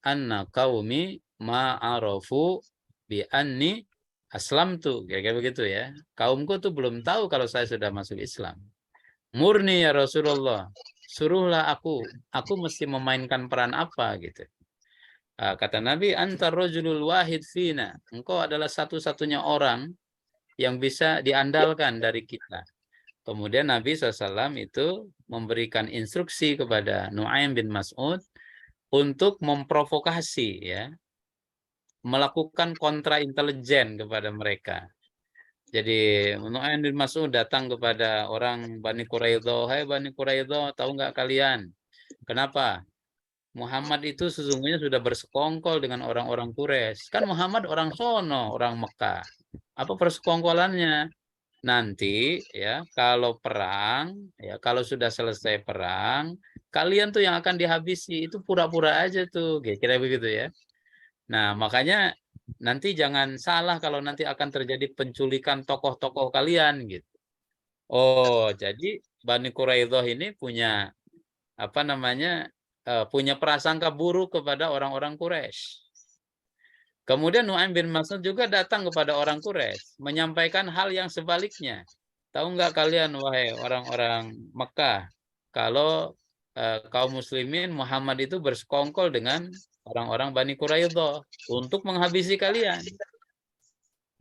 anna qaumi ma'arafu bi anni aslamtu, kira-kira begitu ya. Kaumku tuh belum tahu kalau saya sudah masuk Islam. Murni ya Rasulullah, suruhlah aku mesti memainkan peran apa gitu. Kata Nabi, antar rajulul wahid fina, engkau adalah satu-satunya orang yang bisa diandalkan dari kita. Kemudian Nabi SAW itu memberikan instruksi kepada Nu'aim bin Mas'ud untuk memprovokasi, ya, melakukan kontra intelijen kepada mereka. Jadi Nu'aim bin Mas'ud datang kepada orang Bani Quraidah, hai Bani Quraidah, tahu nggak kalian kenapa Muhammad itu sesungguhnya sudah bersekongkol dengan orang-orang Quraisy? Kan Muhammad orang sono, orang Mekah. Apa persekongkolannya? Nanti ya kalau perang, ya kalau sudah selesai perang, kalian tuh yang akan dihabisi, itu pura-pura aja tuh, kira-kira begitu ya. Nah, makanya nanti jangan salah kalau nanti akan terjadi penculikan tokoh-tokoh kalian gitu. Oh, jadi Bani Quraidah ini punya apa namanya? Punya prasangka buruk kepada orang-orang Quraisy. Kemudian Nu'aim bin Mas'ud juga datang kepada orang Quraisy menyampaikan hal yang sebaliknya. Tahu nggak kalian, wahai orang-orang Mekah, kalau kaum muslimin Muhammad itu bersekongkol dengan orang-orang Bani Quraidah untuk menghabisi kalian.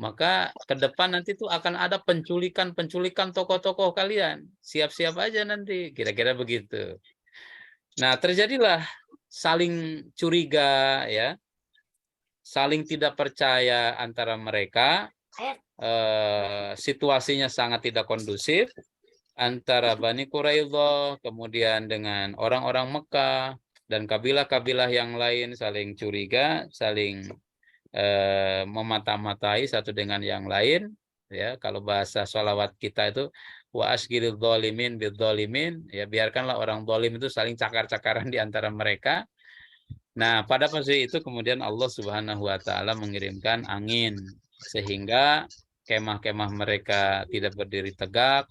Maka ke depan nanti tuh akan ada penculikan tokoh-tokoh kalian. Siap-siap aja nanti, kira-kira begitu. Nah, terjadilah saling curiga, ya, saling tidak percaya antara mereka. Situasinya sangat tidak kondusif antara Bani Quraidah kemudian dengan orang-orang Mekah dan kabilah-kabilah yang lain saling curiga, saling memata-matai satu dengan yang lain, ya. Kalau bahasa sholawat kita itu wa asgiril dzalimin bidzalimin, ya, biarkanlah orang zalim itu saling cakar-cakaran di antara mereka. Nah, pada posisi itu kemudian Allah Subhanahu wa taala mengirimkan angin sehingga kemah-kemah mereka tidak berdiri tegak,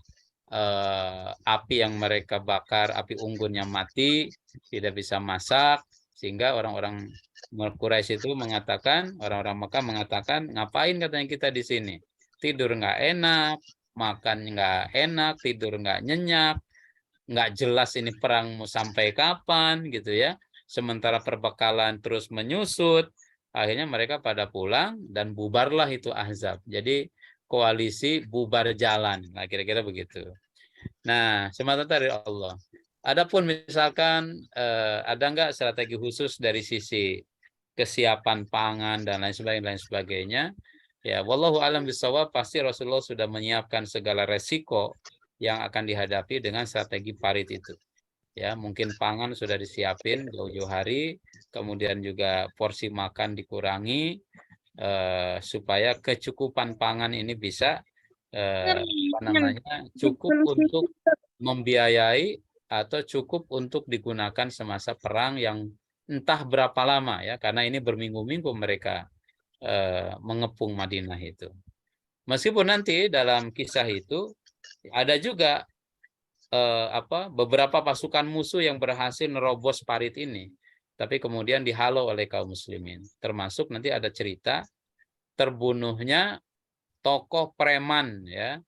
api yang mereka bakar, api unggunnya mati, tidak bisa masak, sehingga orang-orang Quraisy itu mengatakan, orang-orang Mekah mengatakan, ngapain katanya kita di sini? Tidur nggak enak, makan nggak enak, tidur nggak nyenyak, nggak jelas ini perang mau sampai kapan gitu ya. Sementara perbekalan terus menyusut, akhirnya mereka pada pulang dan bubarlah itu Ahzab. Jadi koalisi bubar jalan. Nah, kira-kira begitu. Nah, semata dari Allah. Adapun misalkan ada nggak strategi khusus dari sisi kesiapan pangan dan lain sebagainya. Ya, wallahu alam bisawab, pasti Rasulullah sudah menyiapkan segala resiko yang akan dihadapi dengan strategi parit itu. Ya, mungkin pangan sudah disiapin jauh-jauh hari, kemudian juga porsi makan dikurangi supaya kecukupan pangan ini bisa cukup untuk membiayai atau cukup untuk digunakan semasa perang yang entah berapa lama, ya, karena ini berminggu-minggu mereka mengepung Madinah itu. Meskipun nanti dalam kisah itu ada juga beberapa pasukan musuh yang berhasil nerobos parit ini, tapi kemudian dihalau oleh kaum muslimin. Termasuk nanti ada cerita terbunuhnya tokoh preman, ya,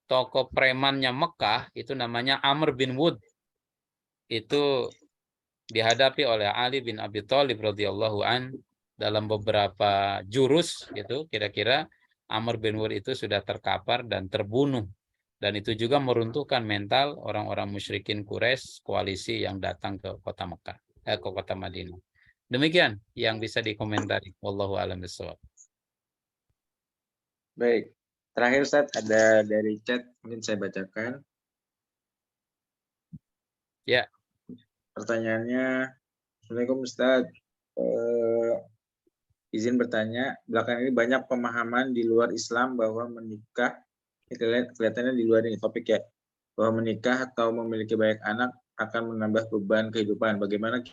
tokoh premannya Mekah itu namanya Amr bin Wud. Itu dihadapi oleh Ali bin Abi Thalib radhiyallahu an dalam beberapa jurus gitu. Kira-kira Amr bin Wud itu sudah terkapar dan terbunuh. Dan itu juga meruntuhkan mental orang-orang musyrikin Quraisy koalisi yang datang ke kota Mekah, ke kota Madinah. Demikian yang bisa dikomentari. Wallahu a'lam bishawab. Baik. Terakhir Ustaz, ada dari chat, mungkin saya bacakan. Ya. Pertanyaannya, Assalamualaikum Ustaz. Izin bertanya, belakangan ini banyak pemahaman di luar Islam bahwa menikah, kelihatannya di luar ini topik ya, bahwa menikah atau memiliki banyak anak akan menambah beban kehidupan. Bagaimana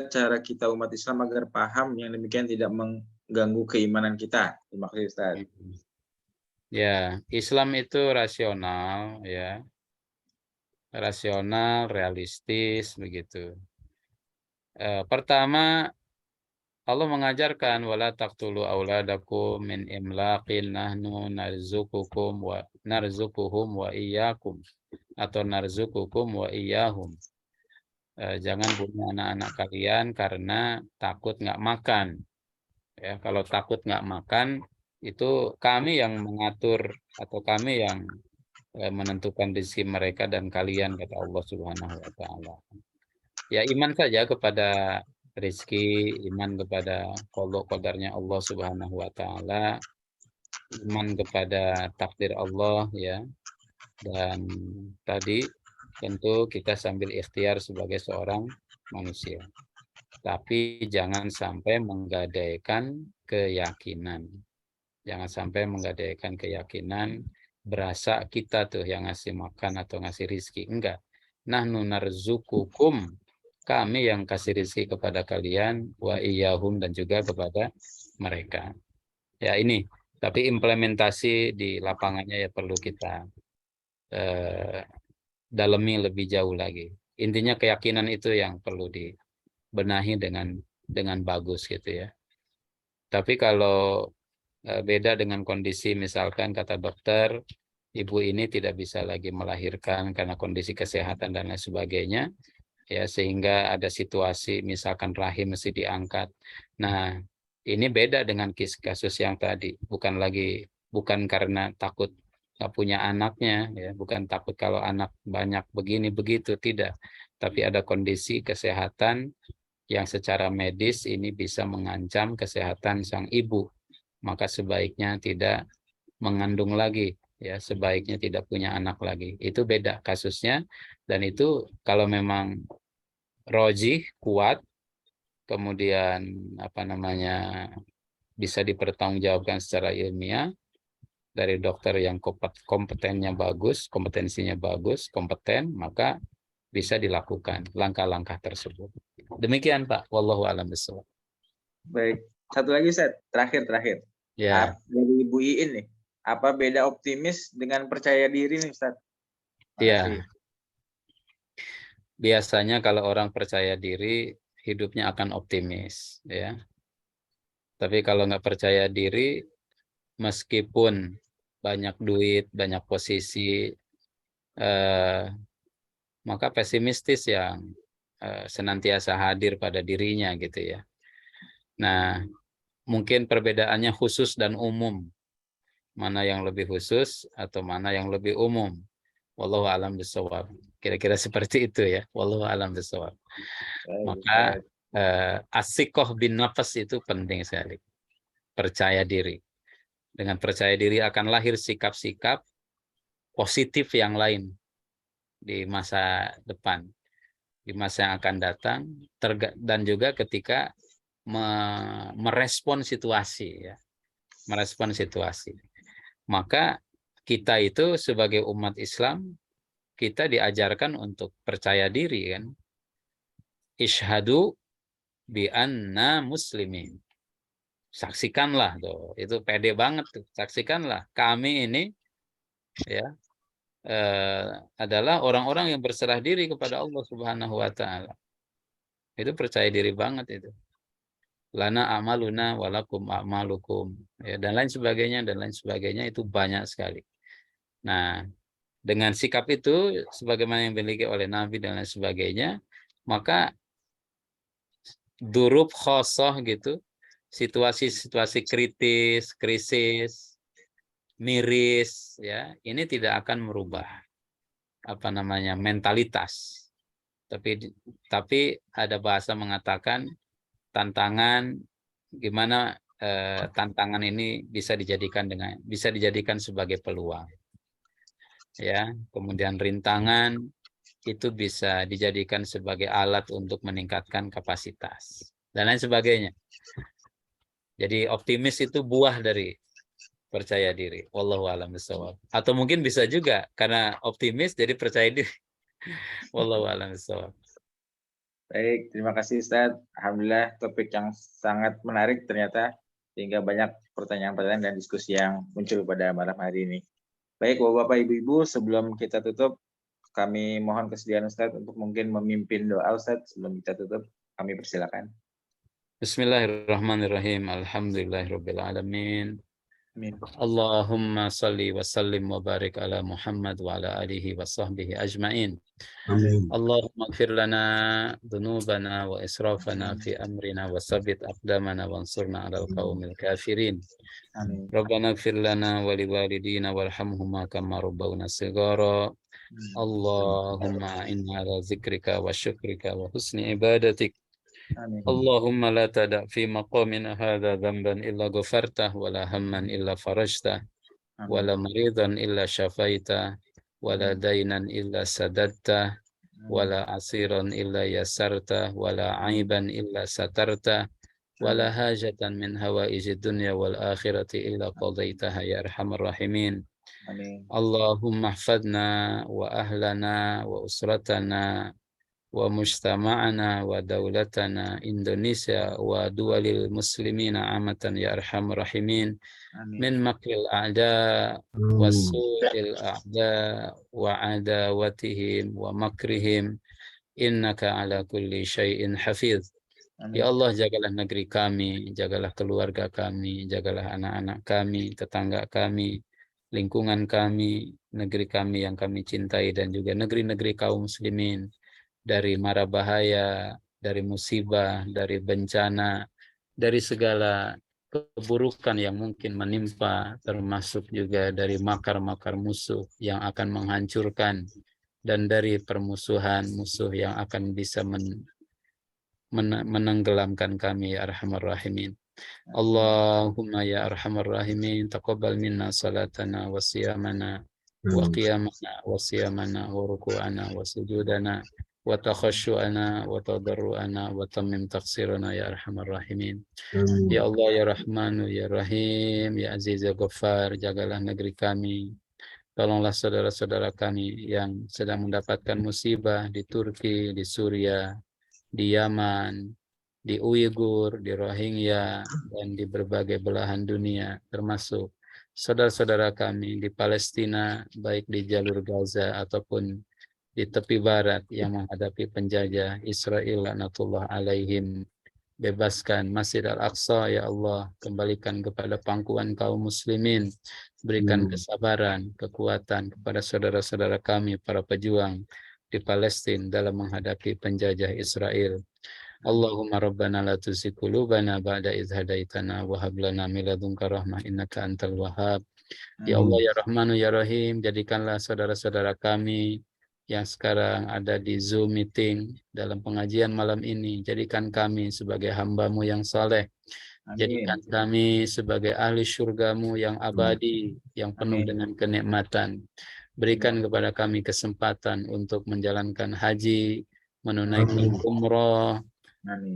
cara kita umat Islam agar paham yang demikian tidak mengganggu keimanan kita? Terima kasih Ustaz. Ya, Islam itu rasional, ya, rasional, realistis, begitu. Pertama, Allah mengajarkan wala taqtulu auladakum min imlaqin nahnu narzuquhum wa iyyakum atau narzuqukum wa iyyahum. Jangan bunuh anak-anak kalian karena takut nggak makan. Ya, kalau takut nggak makan itu kami yang mengatur atau kami yang menentukan rezeki mereka dan kalian, kata Allah Subhanahu wa taala. Ya, iman saja kepada rezeki, iman kepada qadarnya Allah Subhanahu wa taala, iman kepada takdir Allah, ya. Dan tadi tentu kita sambil ikhtiar sebagai seorang manusia. Tapi jangan sampai menggadaikan keyakinan. Jangan sampai menggadaikan keyakinan berasa kita tuh yang ngasih makan atau ngasih rizki. Enggak. Nahnu narzukukum, kami yang kasih rizki kepada kalian, wa iyyahum, dan juga kepada mereka. Ya, ini. Tapi implementasi di lapangannya ya perlu kita dalami lebih jauh lagi. Intinya keyakinan itu yang perlu dibenahi dengan bagus gitu ya. Tapi kalau beda dengan kondisi misalkan kata dokter, ibu ini tidak bisa lagi melahirkan karena kondisi kesehatan dan lain sebagainya, ya, sehingga ada situasi misalkan rahim mesti diangkat. Nah, ini beda dengan kasus yang tadi, bukan karena takut nggak punya anaknya, ya, bukan takut kalau anak banyak begini begitu, tidak, tapi ada kondisi kesehatan yang secara medis ini bisa mengancam kesehatan sang ibu, maka sebaiknya tidak mengandung lagi, ya, sebaiknya tidak punya anak lagi. Itu beda kasusnya, dan itu kalau memang rojih kuat, kemudian bisa dipertanggungjawabkan secara ilmiah dari dokter yang kompetensinya bagus, kompeten, maka bisa dilakukan langkah-langkah tersebut. Demikian Pak, wallahu a'lam bishawab. Baik, satu lagi Ustaz, terakhir. Ya. Dari Ibu Iin nih, apa beda optimis dengan percaya diri nih Ustaz? Iya. Biasanya kalau orang percaya diri, hidupnya akan optimis, ya. Tapi kalau nggak percaya diri, meskipun banyak duit, banyak posisi, maka pesimistis yang senantiasa hadir pada dirinya gitu ya. Nah, mungkin perbedaannya khusus dan umum. Mana yang lebih khusus atau mana yang lebih umum. Wallahu a'lam bishawab. Kira-kira seperti itu ya. Wallahu a'lam bishawab. Maka as-siqah bin nafas itu penting sekali. Percaya diri. Dengan percaya diri akan lahir sikap-sikap positif yang lain di masa depan, di masa yang akan datang, dan juga ketika merespon situasi, ya, merespon situasi. Maka kita itu sebagai umat Islam, kita diajarkan untuk percaya diri, kan? Isyhadu bi anna muslimin. Saksikanlah tuh, itu pede banget tuh. Saksikanlah kami ini, ya, adalah orang-orang yang berserah diri kepada Allah Subhanahu wa taala. Itu percaya diri banget itu. Lana amaluna walakum amalukum, ya, dan lain sebagainya itu banyak sekali. Nah, dengan sikap itu sebagaimana yang dimiliki oleh Nabi dan lain sebagainya, maka durub khosoh gitu, situasi-situasi krisis, miris, ya, ini tidak akan merubah mentalitas. Tapi ada bahasa mengatakan tantangan, gimana tantangan ini bisa dijadikan sebagai peluang, ya. Kemudian rintangan itu bisa dijadikan sebagai alat untuk meningkatkan kapasitas dan lain sebagainya. Jadi optimis itu buah dari percaya diri. Wallahu a'lam bishawab. Atau mungkin bisa juga karena optimis jadi percaya diri. Wallahu a'lam bishawab. Baik, terima kasih Ustaz. Alhamdulillah topik yang sangat menarik ternyata, sehingga banyak pertanyaan-pertanyaan dan diskusi yang muncul pada malam hari ini. Baik, Bapak, Ibu-Ibu, sebelum kita tutup, kami mohon kesediaan Ustaz untuk mungkin memimpin doa Ustaz sebelum kita tutup. Kami persilakan. Bismillahirrahmanirrahim. Alhamdulillahirabbil alamin. Amin. Allahumma salli wa sallim wa barik ala Muhammad wa ala alihi wa sahbihi ajma'in. Amin. Allahumma ighfir lana dhunubana wa israfana fi amrina wa sabbit aqdamana wa ansurna 'alal qaumil kafirin. Amin. Rabbana ighfir lana wa liwalidina warhamhuma kama rabbawna shighara. Allahumma inna ala zikrika wa syukrika wa husni ibadatik. Amin. Allahumma la tada' fi maqamina hadha dhanban illa ghafartah wa la hamman illa farajtah wa la maridan illa syafaitah wa la dainan illa sadattah wa la asiran illa yasartah wa la aiban illa satartah wa la hajatan min hawaijid dunya wal akhirati illa qadaitaha ya arhamar rahimin. Amin. Allahumma hafadna wa ahlana wa usratana wa mujtama'ana wa daulatana Indonesia wa duwalil muslimina amatan ya arhamar rahimin. Min makril a'da wa su'il a'da wa adawatihim wa makrihim innaka ala kulli syai'in hafiz. Ya Allah, jagalah negeri kami, jagalah keluarga kami, jagalah anak-anak kami, tetangga kami, lingkungan kami, negeri kami yang kami cintai, dan juga negeri-negeri kaum muslimin dari mara bahaya, dari musibah, dari bencana, dari segala keburukan yang mungkin menimpa, termasuk juga dari makar-makar musuh yang akan menghancurkan, dan dari permusuhan musuh yang akan bisa menenggelamkan kami ya arhamar rahimin. Allahumma ya arhamar rahimin taqabbal minna salatana wa siyamana wa qiyamana wa siyamana wa ruku'ana wa sujudana wa takhashu'ana wa tadarru'ana wa tammim taqsirana ya arhamar rahimin. Ya Allah ya Rahmanu ya Rahim ya Aziz ya Ghaffar, jagalah negeri kami. Tolonglah saudara-saudara kami yang sedang mendapatkan musibah di Turki, di Suriah, di Yaman, di Uighur, di Rohingya, dan di berbagai belahan dunia, termasuk saudara-saudara kami di Palestina, baik di jalur Gaza ataupun di tepi barat yang menghadapi penjajah Israel laknatullah alaihim. Bebaskan Masjid Al-Aqsa ya Allah, kembalikan kepada pangkuan kaum muslimin, berikan kesabaran, kekuatan kepada saudara-saudara kami para pejuang di Palestina dalam menghadapi penjajah Israel. Allahumma rabbana la tuzigh qulubana ba'da idh hadaitana wa hab lana min ladunka rahmah innaka antal wahhab. Ya Allah ya Rahmanu ya Rahim, jadikanlah saudara-saudara kami yang sekarang ada di Zoom meeting dalam pengajian malam ini, jadikan kami sebagai hamba-Mu yang saleh. Jadikan kami sebagai ahli syurga-Mu yang abadi, yang penuh dengan kenikmatan. Berikan kepada kami kesempatan untuk menjalankan haji, menunaikan umroh,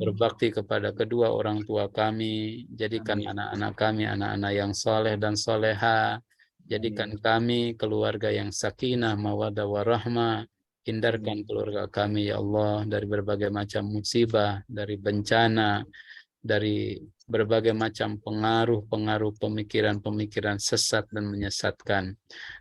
berbakti kepada kedua orang tua kami. Jadikan anak-anak kami anak-anak yang soleh dan soleha. Jadikan kami keluarga yang sakinah, mawaddah, warahmah. Hindarkan keluarga kami ya Allah dari berbagai macam musibah, dari bencana, dari berbagai macam pengaruh-pengaruh pemikiran-pemikiran sesat dan menyesatkan.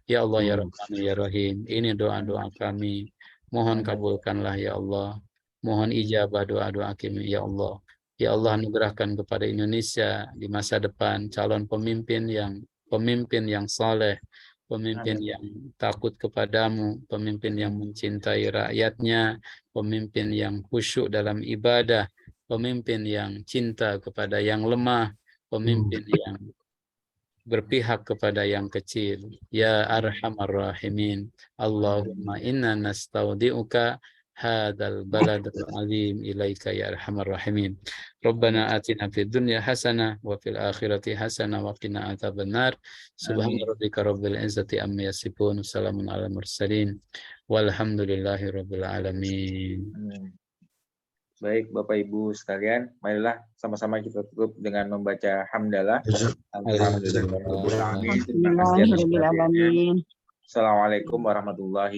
Ya Allah ya Rahman ya Rahim, ini doa-doa kami. Mohon kabulkanlah ya Allah. Mohon ijabah doa-doa kami ya Allah. Ya Allah, anugerahkan kepada Indonesia di masa depan calon pemimpin yang saleh, pemimpin yang takut kepadamu, pemimpin yang mencintai rakyatnya, pemimpin yang khusyuk dalam ibadah, pemimpin yang cinta kepada yang lemah, pemimpin yang berpihak kepada yang kecil. Ya Arhamar Rahimin. Allahumma inna nastaudi'uka hadzal baladul azim ilaika ya Arhamar Rahimin. Rabbana atina fid dunya hasanah wa fil akhirati hasanah wa qina adzabannar. Subhana rabbika rabbil izzati amma yasifun. Salamun alal mursalin. Walhamdulillahi rabbil alamin. Baik Bapak Ibu sekalian, marilah sama-sama kita tutup dengan membaca hamdalah. Alhamdulillah. Alhamdulillahirabbil alamin. Assalamualaikum warahmatullahi